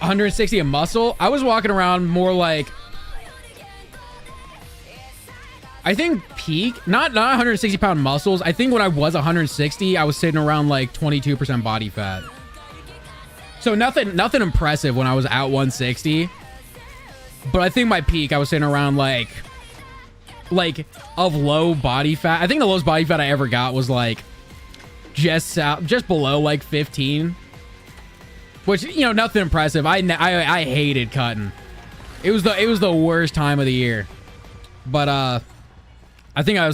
[SPEAKER 2] $160 a muscle. I was walking around more like, I think peak, not 160 pound muscles. I think when I was 160, I was sitting around like 22% body fat. So nothing impressive when I was at 160. But I think my peak, I was sitting around like of low body fat. I think the lowest body fat I ever got was like just below like 15. Which, you know, nothing impressive. I hated cutting. It was the worst time of the year. But I think I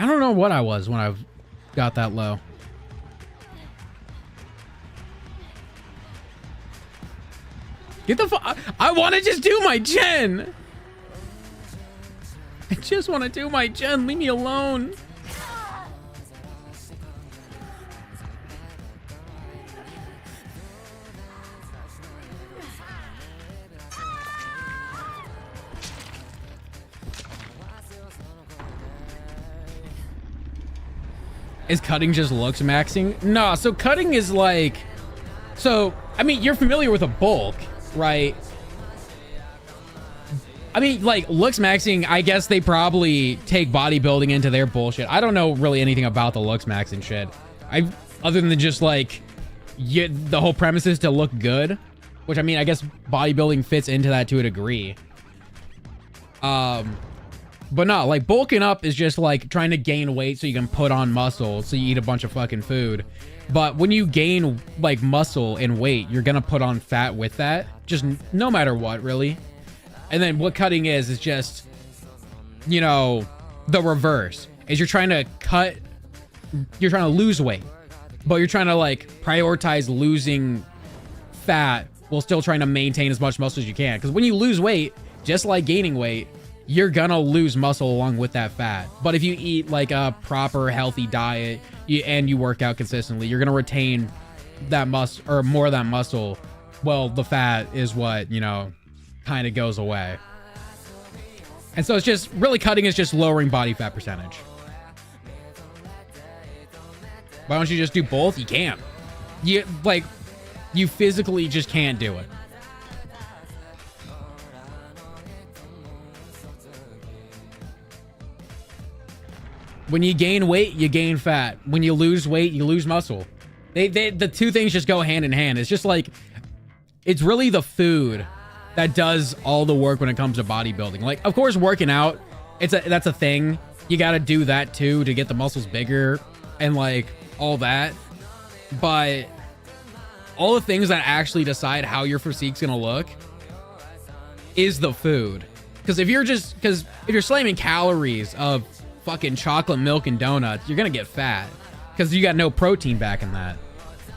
[SPEAKER 2] don't know what I was when I got that low. Get the fuck. I want to just do my gen. I just want to do my gen. Leave me alone. Is cutting just looks maxing? No, so cutting is like, so I mean, you're familiar with a bulk, right? I mean, like looks maxing, I guess they probably take bodybuilding into their bullshit. I don't know really anything about the looks maxing shit. Other than just like, the whole premise is to look good, which I mean, I guess bodybuilding fits into that to a degree. But no, like bulking up is just like trying to gain weight so you can put on muscle, so you eat a bunch of fucking food. But when you gain like muscle and weight, you're gonna put on fat with that, just no matter what, really. And then what cutting is just, you know, the reverse. Is you're trying to lose weight, but you're trying to like prioritize losing fat while still trying to maintain as much muscle as you can. Because when you lose weight, just like gaining weight, you're gonna lose muscle along with that fat. But if you eat like a proper healthy diet and you work out consistently, you're gonna retain that muscle, or more of that muscle. Well, the fat is what, you know, kind of goes away. And so it's just really, cutting is just lowering body fat percentage. Why don't you just do both? You can't. You physically just can't do it. When you gain weight, you gain fat. When you lose weight, you lose muscle. The two things just go hand in hand. It's just like, it's really the food that does all the work when it comes to bodybuilding. Like, of course, working out, that's a thing. You got to do that too to get the muscles bigger and like all that. But all the things that actually decide how your physique's gonna look is the food. Because if you're slamming calories of fucking chocolate milk and donuts, you're gonna get fat because you got no protein back in that.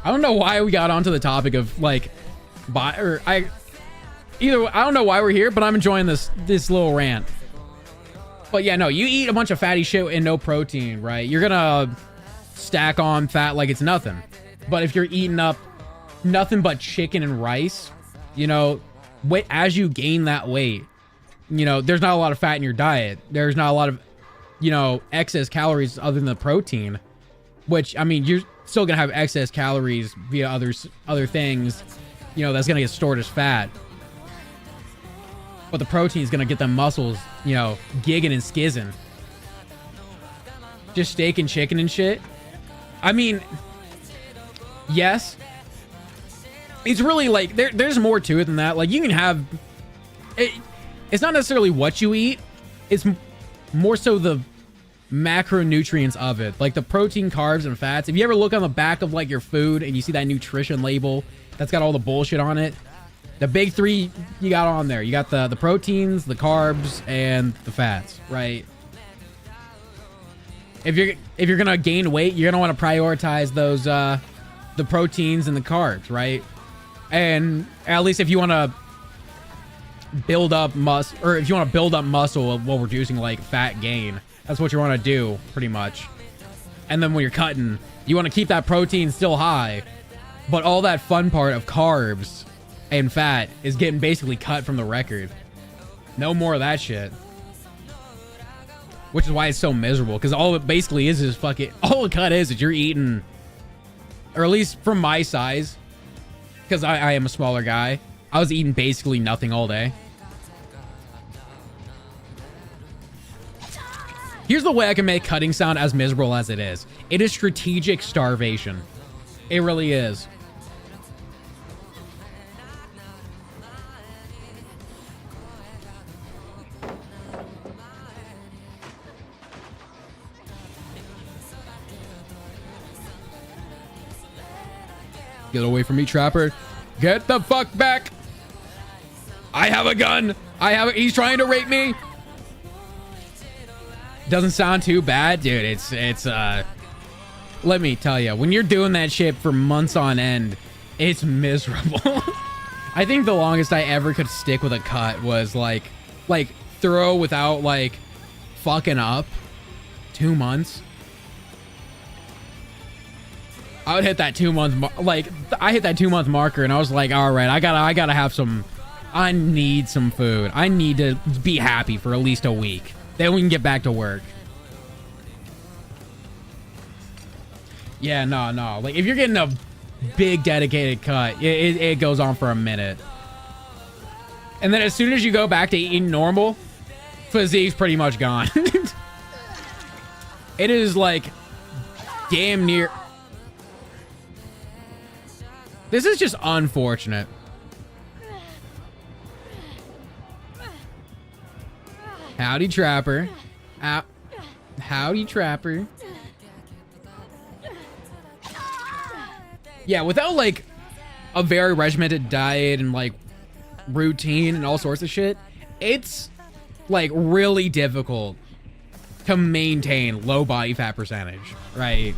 [SPEAKER 2] I don't know why we got onto the topic of like, I don't know why we're here, but I'm enjoying this little rant. But yeah, no, you eat a bunch of fatty shit and no protein, right? You're gonna stack on fat like it's nothing. But if you're eating up nothing but chicken and rice, you know, as you gain that weight, you know, there's not a lot of fat in your diet. There's not a lot of, you know, excess calories other than the protein, which, I mean, you're still gonna have excess calories via other things, you know, that's gonna get stored as fat. But the protein is gonna get them muscles, you know, gigging and skizzing. Just steak and chicken and shit. I mean, yes, it's really like there's more to it than that. Like, you can have it. It's not necessarily what you eat. It's more so the macronutrients of it, like the protein, carbs, and fats. If you ever look on the back of like your food and you see that nutrition label that's got all the bullshit on it, the big three you got on there. You got the proteins, the carbs, and the fats, right? If you're gonna gain weight, you're gonna want to prioritize those the proteins and the carbs, right? And at least if you want to build up muscle, or if you want to build up muscle while reducing like fat gain, that's what you want to do pretty much. And then when you're cutting, you want to keep that protein still high, but all that fun part of carbs and fat is getting basically cut from the record. No more of that shit. Which is why it's so miserable, because all it basically is fucking, all a cut is you're eating, or at least from my size, because I am a smaller guy, I was eating basically nothing all day. Here's the way I can make cutting sound as miserable as it is. It is strategic starvation. It really is. Get away from me, Trapper. Get the fuck back. I have a gun. He's trying to rape me. Doesn't sound too bad, dude. It's let me tell you, when you're doing that shit for months on end, it's miserable. I think the longest I ever could stick with a cut was like throw without like fucking up 2 months. I would hit that 2 month I hit that 2 month marker and I was like, all right, I gotta have some, I need some food. I need to be happy for at least a week. Then we can get back to work. Yeah, no. Like if you're getting a big dedicated cut, it goes on for a minute. And then as soon as you go back to eating normal, physique's pretty much gone. It is like damn near. This is just unfortunate. Howdy, Trapper. Howdy, Trapper. Yeah, without like a very regimented diet and like routine and all sorts of shit, it's like really difficult to maintain low body fat percentage, right?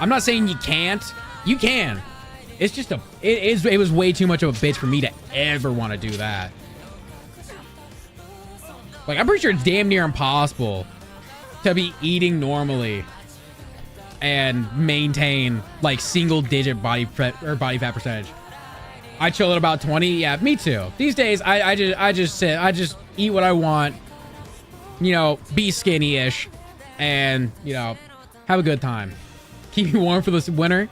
[SPEAKER 2] I'm not saying you can't. You can. It's just it was way too much of a bitch for me to ever want to do that. Like, I'm pretty sure it's damn near impossible to be eating normally and maintain like single digit body fat percentage. I chill at about 20. Yeah, me too. These days, I just eat what I want, you know, be skinny-ish, and, you know, have a good time. Keep you warm for this winter.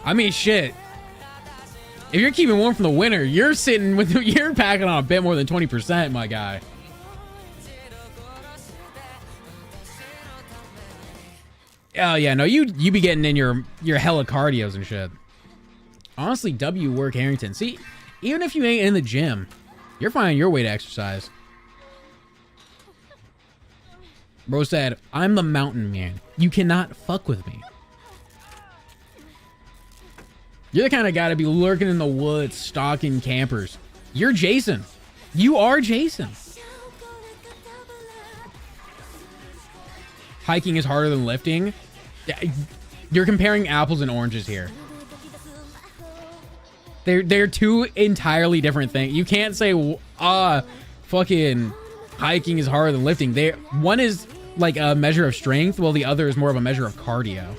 [SPEAKER 2] I mean, shit. If you're keeping warm from the winter, you're packing on a bit more than 20%, my guy. Oh yeah, no, you be getting in your hella cardios and shit. Honestly, W work Harrington. See, even if you ain't in the gym, you're finding your way to exercise. Bro said, I'm the mountain man. You cannot fuck with me. You're the kind of guy to be lurking in the woods, stalking campers. You're Jason. You are Jason. Hiking is harder than lifting. You're comparing apples and oranges here. They're two entirely different things. You can't say, fucking hiking is harder than lifting. One is like a measure of strength, while the other is more of a measure of cardio.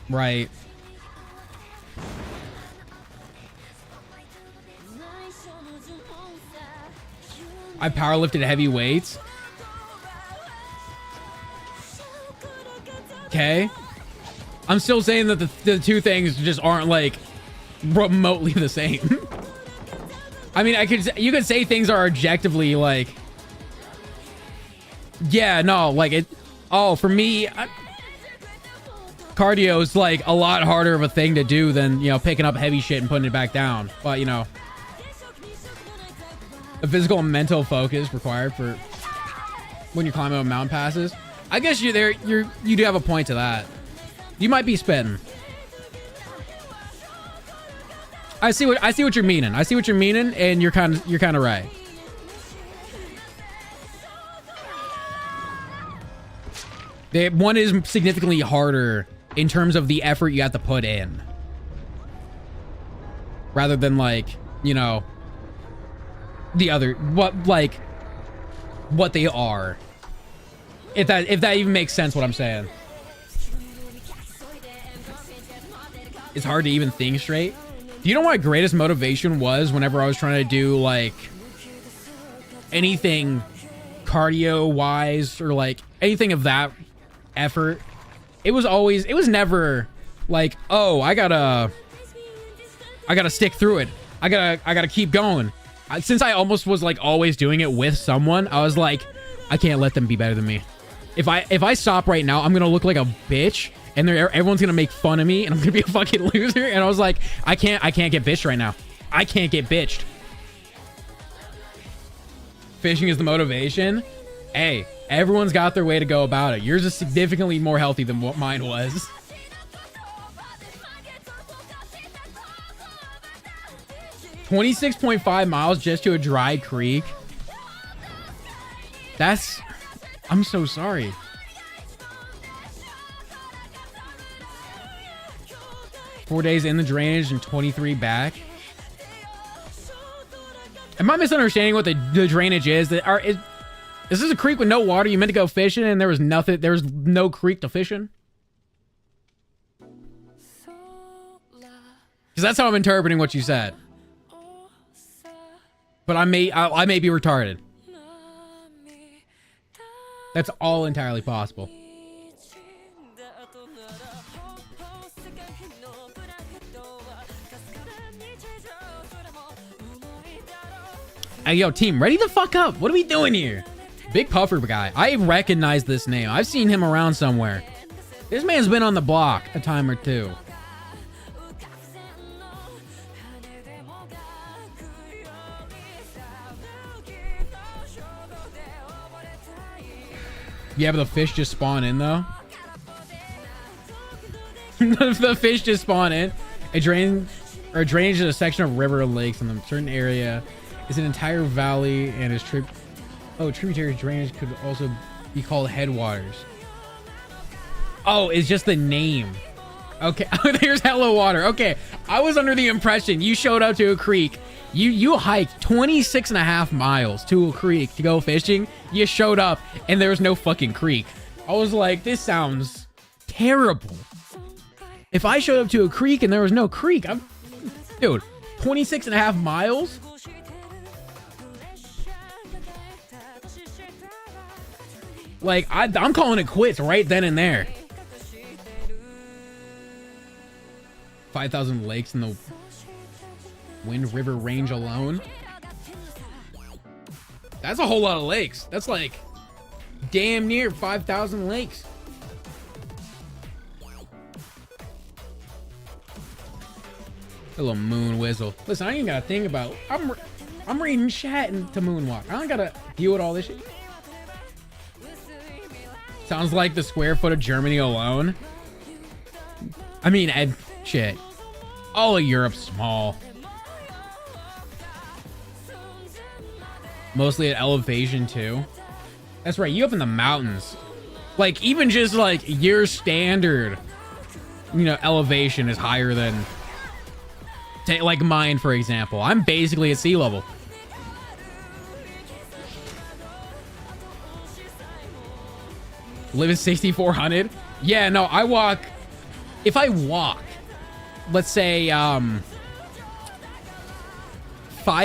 [SPEAKER 2] Right. I powerlifted heavy weights. Okay. I'm still saying that the two things just aren't like remotely the same. I mean, you could say things are objectively like, yeah, no, like it. Oh, for me, cardio is like a lot harder of a thing to do than, you know, picking up heavy shit and putting it back down. But, you know, the physical and mental focus required for when you're climbing up mountain passes. I guess you do have a point to that. You might be spitting. I see what you're meaning. I see what you're meaning, and you're kind of right. One is significantly harder in terms of the effort you have to put in. Rather than like, you know, the other, what they are. If that even makes sense what I'm saying. It's hard to even think straight. Do you know what my greatest motivation was whenever I was trying to do like anything cardio wise or like anything of that effort? It was never like, oh, I gotta stick through it. I gotta keep going. Since I almost was like always doing it with someone, I was like, I can't let them be better than me. If I stop right now, I'm gonna look like a bitch, and everyone's gonna make fun of me, and I'm gonna be a fucking loser. And I was like, I can't get bitched right now. I can't get bitched. Fishing is the motivation. Hey, everyone's got their way to go about it. Yours is significantly more healthy than what mine was. $26.5 miles just to a dry creek. I'm so sorry. Four days in the drainage and 23 back. Am I misunderstanding what the drainage is? Is this a creek with no water? You meant to go fishing and there was nothing. There was no creek to fish in? Because that's how I'm interpreting what you said. But I may be retarded. That's all entirely possible. Hey, yo, team, ready the fuck up. What are we doing here? Big puffer guy. I recognize this name. I've seen him around somewhere. This man's been on the block a time or two. Yeah, but the fish just spawn in, though. The fish just spawn in. Drainage is a section of river or lakes in a certain area. It's an entire valley and is tributary drainage could also be called headwaters. Oh, it's just the name. Okay, there's hella water. Okay, I was under the impression you showed up to a creek. You hiked 26.5 miles to a creek to go fishing. You showed up and there was no fucking creek. I was like, this sounds terrible. If I showed up to a creek and there was no creek, dude, 26.5 miles? Like, I'm calling it quits right then and there. 5,000 lakes in the Wind River Range alone. That's a whole lot of lakes. That's like damn near 5,000 lakes. A little moon whistle. Listen, I ain't gotta think about. I'm reading chat to moonwalk. I don't gotta deal with all this shit. Sounds like the square foot of Germany alone. I mean, shit. All of Europe's small. Mostly at elevation too. That's right, you up in the mountains. Like, even just like your standard, you know, elevation is higher than, like mine, for example. I'm basically at sea level. Live at 6,400? Yeah, no, I walk. If I walk, let's say 5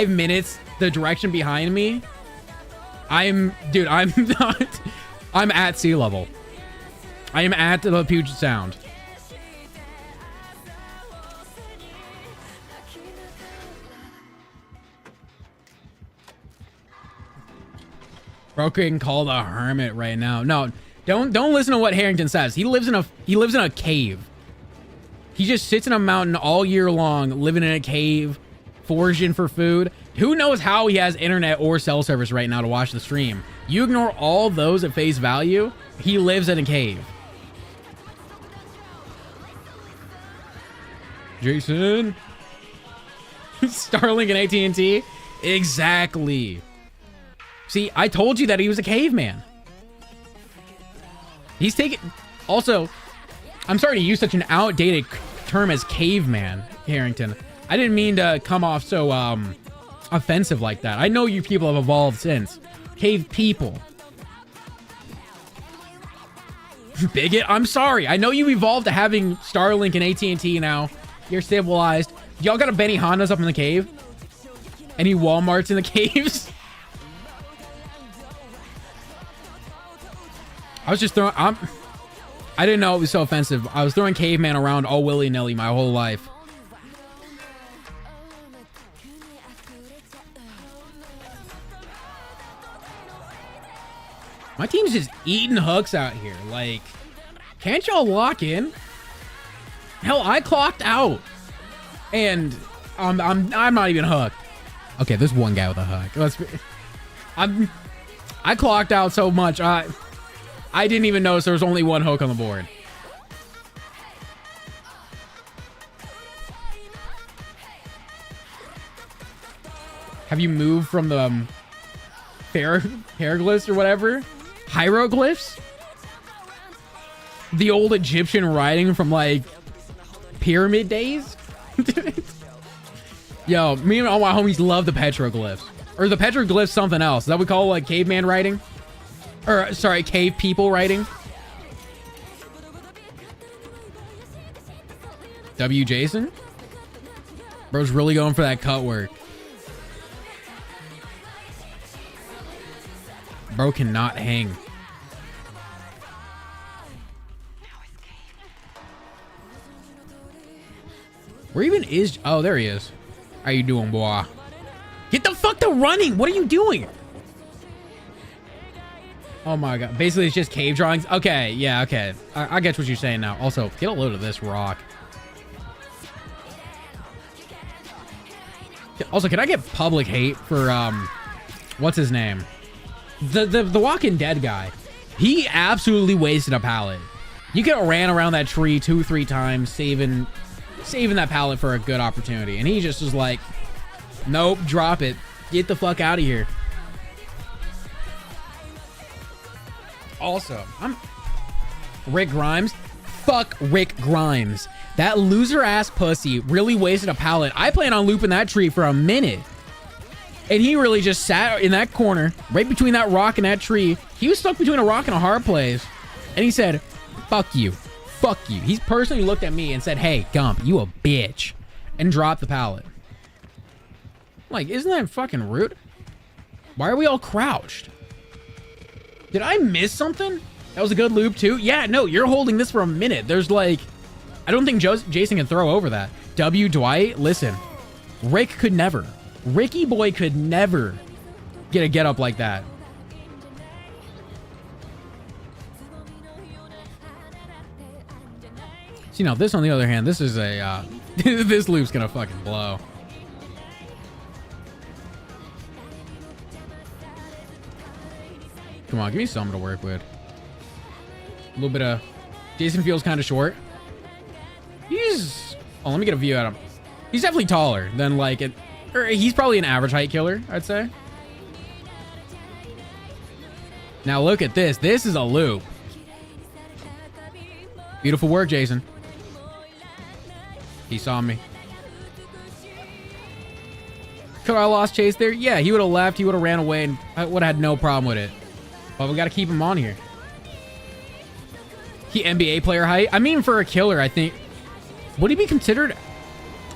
[SPEAKER 2] minutes the direction behind me, I'm not, I'm at sea level. I am at the Puget Sound. Bro getting called a hermit right now. No, don't listen to what Harrington says. He lives in a cave. He just sits in a mountain all year long, living in a cave, foraging for food. Who knows how he has internet or cell service right now to watch the stream? You ignore all those at face value, he lives in a cave. Jason? Starlink and AT&T? Exactly. See, I told you that he was a caveman. He's taking... Also, I'm sorry to use such an outdated term as caveman, Harrington. I didn't mean to come off so offensive like that. I know you people have evolved since. Cave people. Bigot, I'm sorry. I know you evolved to having Starlink and AT&T now. You're civilized. Y'all got a Benihana's up in the cave? Any Walmarts in the caves? I was just throwing... I didn't know it was so offensive. I was throwing caveman around all willy-nilly my whole life. My team's just eating hooks out here. Like, can't y'all lock in? Hell, I clocked out. And I'm not even hooked. Okay, there's one guy with a hook. I clocked out so much. I didn't even notice there was only one hook on the board. Have you moved from the hieroglyphs or whatever? Hieroglyphs? The old Egyptian writing from like pyramid days? Yo, me and all my homies love the petroglyphs. Or the petroglyphs something else. Is that what we call like caveman writing? Or sorry, cave people writing? W Jason? Bro's really going for that cut work. Bro cannot hang. Where even is... Oh, there he is. How you doing, boy? Get the fuck to running! What are you doing? Oh my god. Basically, it's just cave drawings. Okay, yeah, okay. I get what you're saying now. Also, get a load of this rock. Also, can I get public hate for, what's his name? The Walking Dead guy. He absolutely wasted a pallet. You could have ran around that tree 2-3 times, saving that pallet for a good opportunity. And he just was like, nope, drop it. Get the fuck out of here. Also, Rick Grimes. Fuck Rick Grimes. That loser ass pussy really wasted a pallet. I plan on looping that tree for a minute. And he really just sat in that corner, right between that rock and that tree. He was stuck between a rock and a hard place. And he said, fuck you. Fuck you. He's personally looked at me and said, hey, Gump, you a bitch. And dropped the pallet. Like, isn't that fucking rude? Why are we all crouched? Did I miss something? That was a good loop too? Yeah, no, you're holding this for a minute. There's like... I don't think Jason can throw over that. W. Dwight, listen. Rick could never. Ricky boy could never get a get up like that. See, now this on the other hand, this is a, this loop's gonna fucking blow. Come on, give me something to work with. A little bit of... Jason feels kind of short. He's... Oh, let me get a view at him. He's definitely taller than like it... Or he's probably an average height killer, I'd say. Now look at this. This is a loop. Beautiful work, Jason. He saw me. Could I lost Chase there? Yeah, he would have left. He would have ran away and I would have had no problem with it. But we got to keep him on here. He NBA player height. I mean, for a killer, I think... Would he be considered...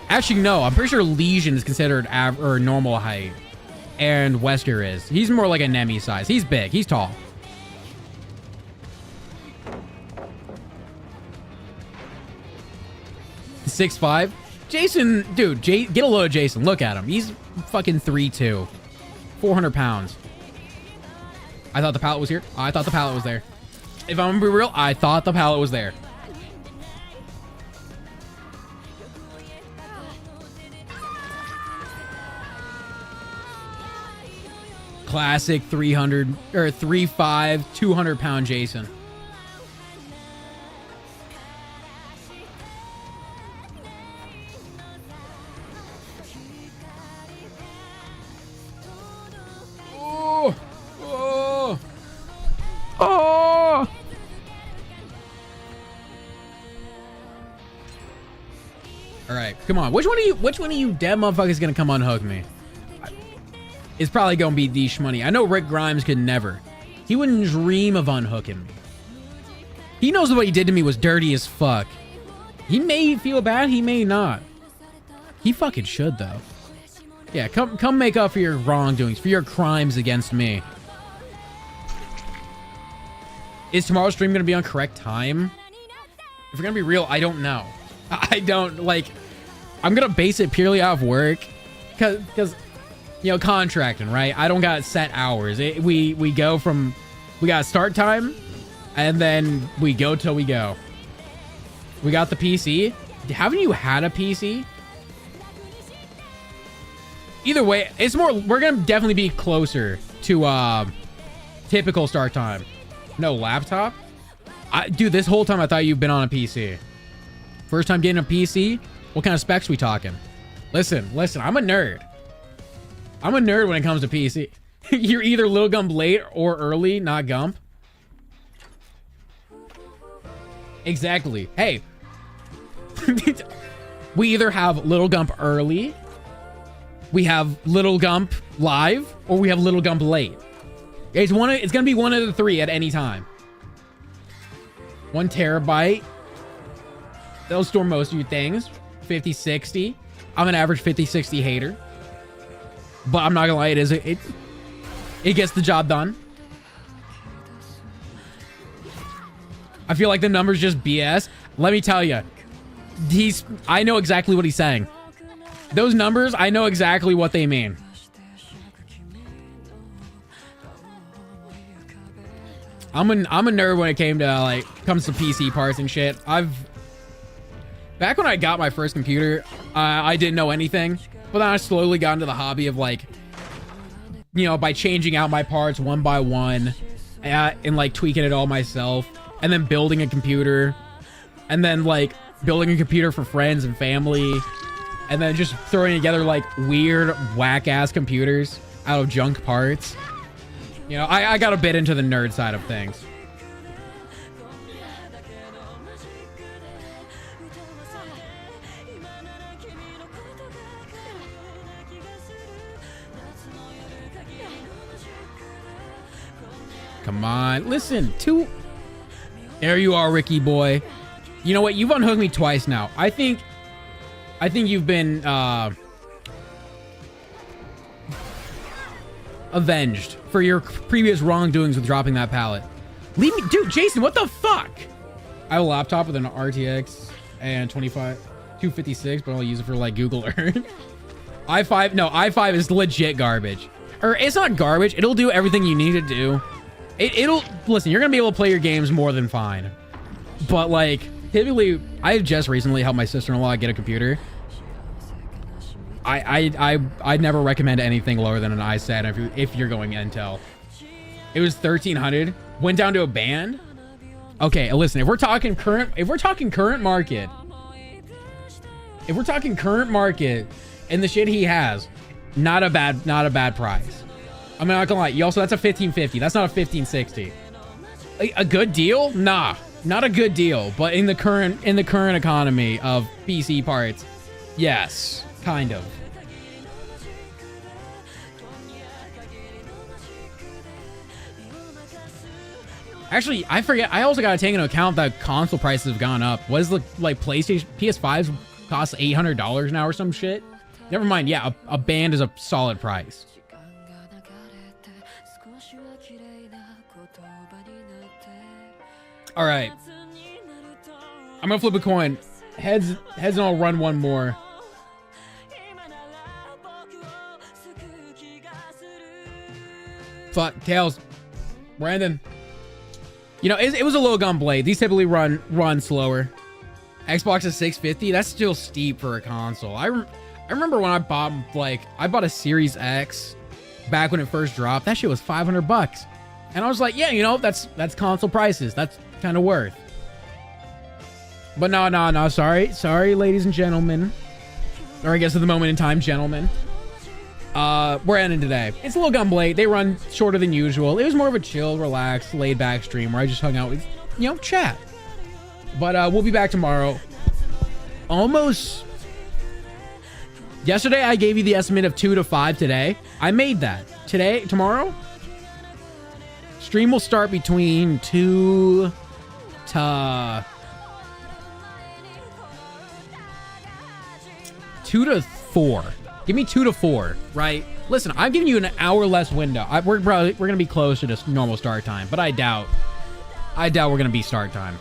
[SPEAKER 2] Actually, no. I'm pretty sure Legion is considered or normal height. And Wesker is. He's more like a Nemi size. He's big. He's tall. .6'5". Jason, dude, get a load of Jason. Look at him. He's fucking 3'2". 400 pounds. I thought the pallet was here. I thought the pallet was there. If I'm gonna be real, I thought the pallet was there. Classic 300 or 3'5", 200 pound Jason. Oh! Oh! Oh! All right, come on. Which one of you dead motherfuckers gonna come unhook me? It's probably gonna be D Shmoney. I know Rick Grimes could never. He wouldn't dream of unhooking me. He knows what he did to me was dirty as fuck. He may feel bad, he may not. He fucking should though. Yeah, come make up for your wrongdoings, for your crimes against me. Is tomorrow's stream gonna be on correct time? If we're gonna be real, I don't know. I don't, like, I'm gonna base it purely off work. Cause you know, contracting, right? I don't got set hours. We go from, we got start time, and then we go till we go. We got the PC. Haven't you had a PC? Either way, it's more, we're gonna definitely be closer to typical start time. No laptop? Dude, this whole time I thought you've been on a PC. First time getting a PC? What kind of specs we talking? Listen, I'm a nerd. I'm a nerd when it comes to PC. You're either Little Gump late or early, not Gump. Exactly. Hey. We either have Little Gump early, we have Little Gump live, or we have Little Gump late. It's gonna be one of the three at any time. 1 terabyte. That'll store most of your things. 50, 60. I'm an average 50, 60 hater. But I'm not gonna lie, it gets the job done. I feel like the number's just BS. Let me tell you, I know exactly what he's saying. Those numbers, I know exactly what they mean. I'm a nerd when it comes to PC parts and shit. Back when I got my first computer, I didn't know anything. But then I slowly got into the hobby of, like, you know, by changing out my parts one by one and like tweaking it all myself, and then building a computer, and then like building a computer for friends and family, and then just throwing together like weird whack ass computers out of junk parts. You know, I got a bit into the nerd side of things. Come on, listen, there you are, Ricky boy. You know what? You've unhooked me twice now. I think you've been avenged for your previous wrongdoings with dropping that pallet. Leave me, dude. Jason, what the fuck? I have a laptop with an RTX and 256, but I'll use it for like Google Earth. i5 is legit garbage. Or it's not garbage. It'll do everything you need to do. It'll listen, you're gonna be able to play your games more than fine, but like typically I just recently helped my sister-in-law get a computer. I'd never recommend anything lower than an i7 if you're going Intel. It was 1300, went down to a band. Okay, listen, if we're talking current market and the shit he has, not a bad price. I'm not gonna lie. You also, that's a 1550. That's not a 1560. A good deal? Nah, not a good deal. But in the current economy of PC parts, yes, kind of. Actually, I forget. I also gotta take into account that console prices have gone up. What is the like PlayStation PS5s cost $800 now or some shit? Never mind. Yeah, a band is a solid price. All right, I'm gonna flip a coin. Heads, and I'll run one more. Fuck, tails. Brandon. You know, it was a low gun blade. These typically run slower. Xbox is 650. That's still steep for a console. I remember when I bought a Series X back when it first dropped. That shit was $500. And I was like, yeah, you know, that's console prices. That's kind of worth. But no, sorry, ladies and gentlemen, or I guess at the moment in time, gentlemen, we're ending today. It's a little gun blade. They run shorter than usual. It was more of a chill, relaxed, laid back stream where I just hung out with, you know, chat. But we'll be back tomorrow. Almost Yesterday, I gave you the estimate of 2 to 5 today. I made that. Tomorrow, stream will start between 2 to 4. Give me 2 to 4, right? Listen, I'm giving you an hour less window. We're gonna be close to this normal start time, but I doubt we're gonna be start time.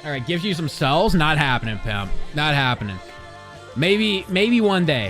[SPEAKER 2] All right, gives you some cells. Not happening, pimp. Not happening. Maybe one day.